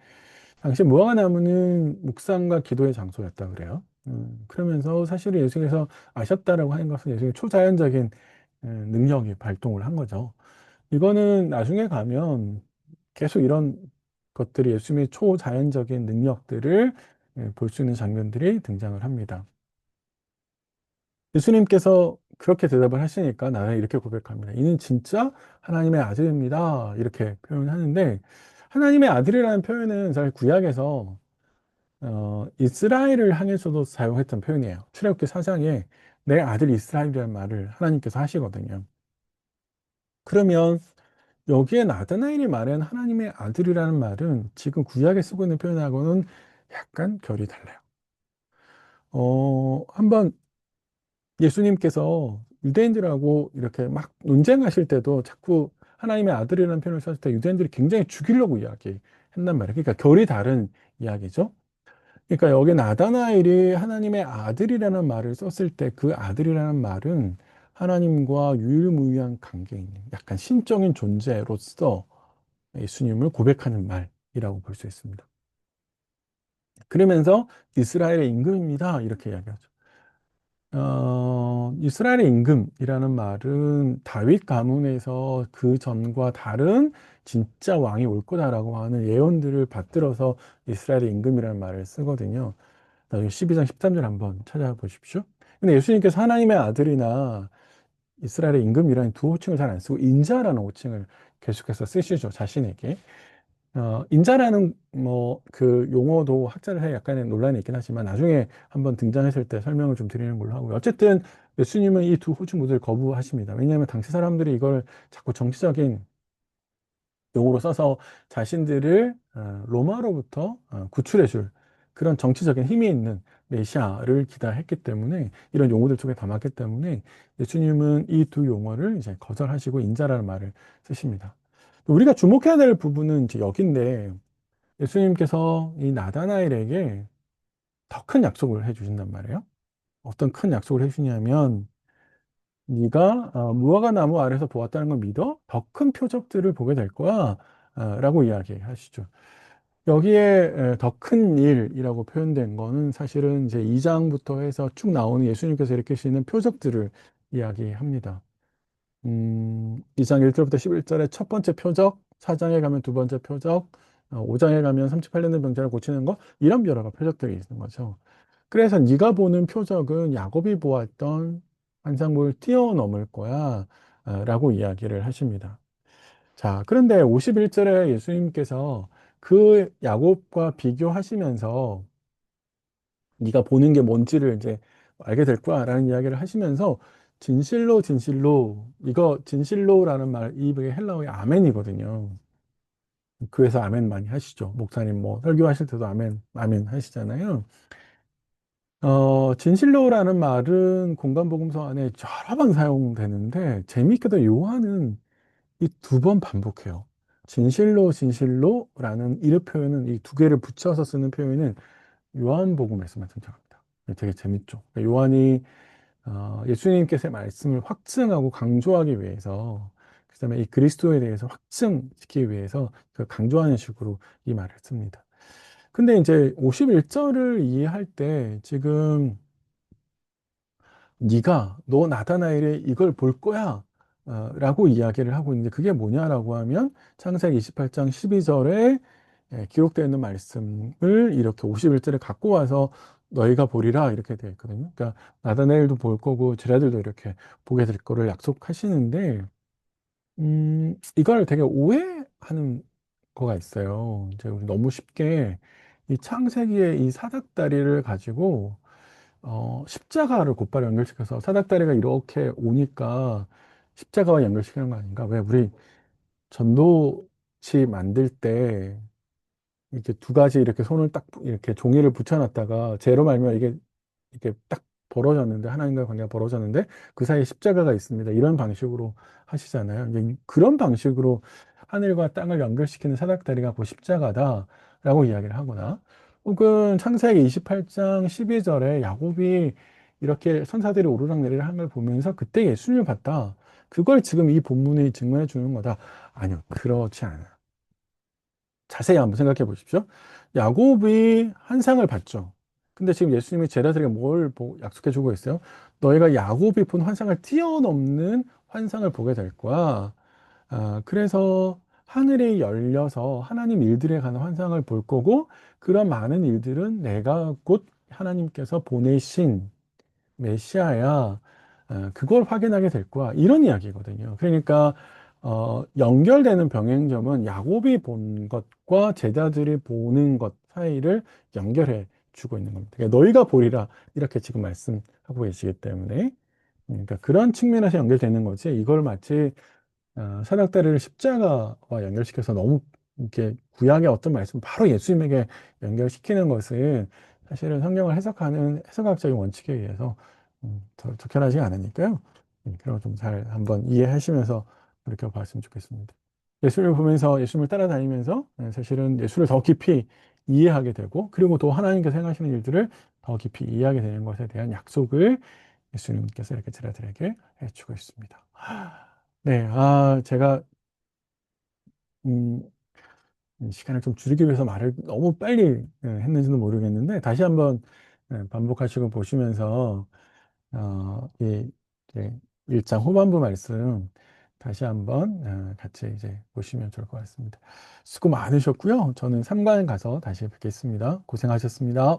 A: 당시 무화과 나무는 묵상과 기도의 장소였다 그래요. 그러면서 사실은 예수님께서 아셨다라고 하는 것은 예수님의 초자연적인 능력이 발동을 한 거죠. 이거는 나중에 가면 계속 이런 것들이 예수님의 초자연적인 능력들을 볼 수 있는 장면들이 등장을 합니다. 예수님께서 그렇게 대답을 하시니까 나는 이렇게 고백합니다. 이는 진짜 하나님의 아들입니다. 이렇게 표현하는데 하나님의 아들이라는 표현은 사실 구약에서 이스라엘을 향해서도 사용했던 표현이에요. 출애굽기 4장에 내 아들 이스라엘이라는 말을 하나님께서 하시거든요. 그러면 여기에 나다나엘이 말한 하나님의 아들이라는 말은 지금 구약에 쓰고 있는 표현하고는 약간 결이 달라요. 한번 예수님께서 유대인들하고 이렇게 막 논쟁하실 때도 자꾸 하나님의 아들이라는 표현을 썼을 때 유대인들이 굉장히 죽이려고 이야기했단 말이에요. 그러니까 결이 다른 이야기죠. 그러니까 여기 나다나엘이 하나님의 아들이라는 말을 썼을 때 그 아들이라는 말은 하나님과 유일무이한 관계에 있는 약간 신적인 존재로서 예수님을 고백하는 말이라고 볼 수 있습니다. 그러면서 이스라엘의 임금입니다. 이렇게 이야기하죠. 이스라엘의 임금이라는 말은 다윗 가문에서 그 전과 다른 진짜 왕이 올 거다라고 하는 예언들을 받들어서 이스라엘의 임금이라는 말을 쓰거든요. 나중에 12장 13절 한번 찾아보십시오. 근데 예수님께서 하나님의 아들이나 이스라엘의 임금이라는 두 호칭을 잘 안 쓰고 인자라는 호칭을 계속해서 쓰시죠. 자신에게. 인자라는 뭐 그 용어도 학자를 해 약간의 논란이 있긴 하지만 나중에 한번 등장했을 때 설명을 좀 드리는 걸로 하고요. 어쨌든 예수님은 이 두 호주 모델을 거부하십니다. 왜냐하면 당시 사람들이 이걸 자꾸 정치적인 용어로 써서 자신들을 로마로부터 구출해줄 그런 정치적인 힘이 있는 메시아를 기다했기 때문에 이런 용어들 속에 담았기 때문에 예수님은 이 두 용어를 이제 거절하시고 인자라는 말을 쓰십니다. 우리가 주목해야 될 부분은 이제 여기인데 예수님께서 이 나다나엘에게 더 큰 약속을 해주신단 말이에요. 어떤 큰 약속을 해주냐면 네가 무화과 나무 아래서 보았다는 걸 믿어 더 큰 표적들을 보게 될 거야 라고 이야기하시죠. 여기에 더 큰 일이라고 표현된 거는 사실은 이제 2장부터 해서 쭉 나오는 예수님께서 일으키시는 표적들을 이야기합니다. 2장 1절부터 11절에 첫 번째 표적, 4장에 가면 두 번째 표적, 5장에 가면 38년 된 병자를 고치는 거, 이런 여러 가지 표적들이 있는 거죠. 그래서 네가 보는 표적은 야곱이 보았던 환상을 뛰어넘을 거야, 라고 이야기를 하십니다. 자, 그런데 51절에 예수님께서 그 야곱과 비교하시면서 네가 보는 게 뭔지를 이제 알게 될 거야 라는 이야기를 하시면서 진실로 진실로 이거 진실로라는 말 이게 헬라어의 아멘이거든요. 그래서 아멘 많이 하시죠. 목사님 뭐 설교하실 때도 아멘 아멘 하시잖아요. 진실로라는 말은 공간복음서 안에 여러 번 사용되는데 재미있게도 요한은 이 두 번 반복해요. 진실로 진실로라는 이 표현은 이 두 개를 붙여서 쓰는 표현은 요한복음에서만 등장합니다. 되게 재밌죠. 그러니까 요한이 예수님께서의 말씀을 확증하고 강조하기 위해서 그다음에 이 그리스도에 대해서 확증시키기 위해서 그 강조하는 식으로 이 말을 씁니다. 근데 이제 51절을 이해할 때 지금 네가 너 나다나엘에 이걸 볼 거야 라고 이야기를 하고 있는데 그게 뭐냐라고 하면 창세기 28장 12절에 기록되어 있는 말씀을 이렇게 51절에 갖고 와서 너희가 보리라 이렇게 되어 있거든요. 그러니까 나다나엘도 볼 거고 제자들도 이렇게 보게 될 거를 약속하시는데 이걸 되게 오해하는 거가 있어요. 이제 우리 너무 쉽게 이 창세기의 이 사닥다리를 가지고 십자가를 곧바로 연결시켜서 사닥다리가 이렇게 오니까 십자가와 연결시키는 거 아닌가? 왜 우리 전도지 만들 때 이렇게 두 가지 이렇게 손을 딱 이렇게 종이를 붙여놨다가 제로 말면 이게 이렇게 딱 벌어졌는데 하나님과의 관계가 벌어졌는데 그 사이에 십자가가 있습니다. 이런 방식으로 하시잖아요. 이제 그런 방식으로 하늘과 땅을 연결시키는 사닥다리가 그 십자가다라고 이야기를 하거나 혹은 창세기 28장 12절에 야곱이 이렇게 선사들이 오르락내리락 하는 걸 보면서 그때 예수님을 봤다. 그걸 지금 이 본문이 증명해 주는 거다. 아니요, 그렇지 않아요. 자세히 한번 생각해 보십시오. 야곱이 환상을 봤죠. 근데 지금 예수님이 제자들에게 뭘 약속해 주고 있어요? 너희가 야곱이 본 환상을 뛰어넘는 환상을 보게 될 거야. 그래서 하늘이 열려서 하나님 일들에 관한 환상을 볼 거고, 그런 많은 일들은 내가 곧 하나님께서 보내신 메시아야, 그걸 확인하게 될 거야. 이런 이야기거든요. 그러니까, 연결되는 병행점은 야곱이 본 것과 제자들이 보는 것 사이를 연결해 주고 있는 겁니다. 그러니까 너희가 보리라, 이렇게 지금 말씀하고 계시기 때문에, 그러니까 그런 측면에서 연결되는 거지, 이걸 마치 사닥다리를 십자가와 연결시켜서 너무 이렇게 구약의 어떤 말씀 바로 예수님에게 연결시키는 것은 사실은 성경을 해석하는 해석학적인 원칙에 의해서 적절하지 않으니까요. 그런 거 좀 잘 한번 이해하시면서 그렇게 봤으면 좋겠습니다. 예수를 보면서 예수님을 따라다니면서 사실은 예수를 더 깊이 이해하게 되고 그리고 또 하나님께서 행하시는 일들을 더 깊이 이해하게 되는 것에 대한 약속을 예수님께서 이렇게 제자들에게 해주고 있습니다. 네, 제가 음, 시간을 좀 줄이기 위해서 말을 너무 빨리 했는지는 모르겠는데 다시 한번 반복하시고 보시면서 이 이제 1장 후반부 말씀 다시 한번 같이 이제 보시면 좋을 것 같습니다. 수고 많으셨고요. 저는 3관 가서 다시 뵙겠습니다. 고생하셨습니다.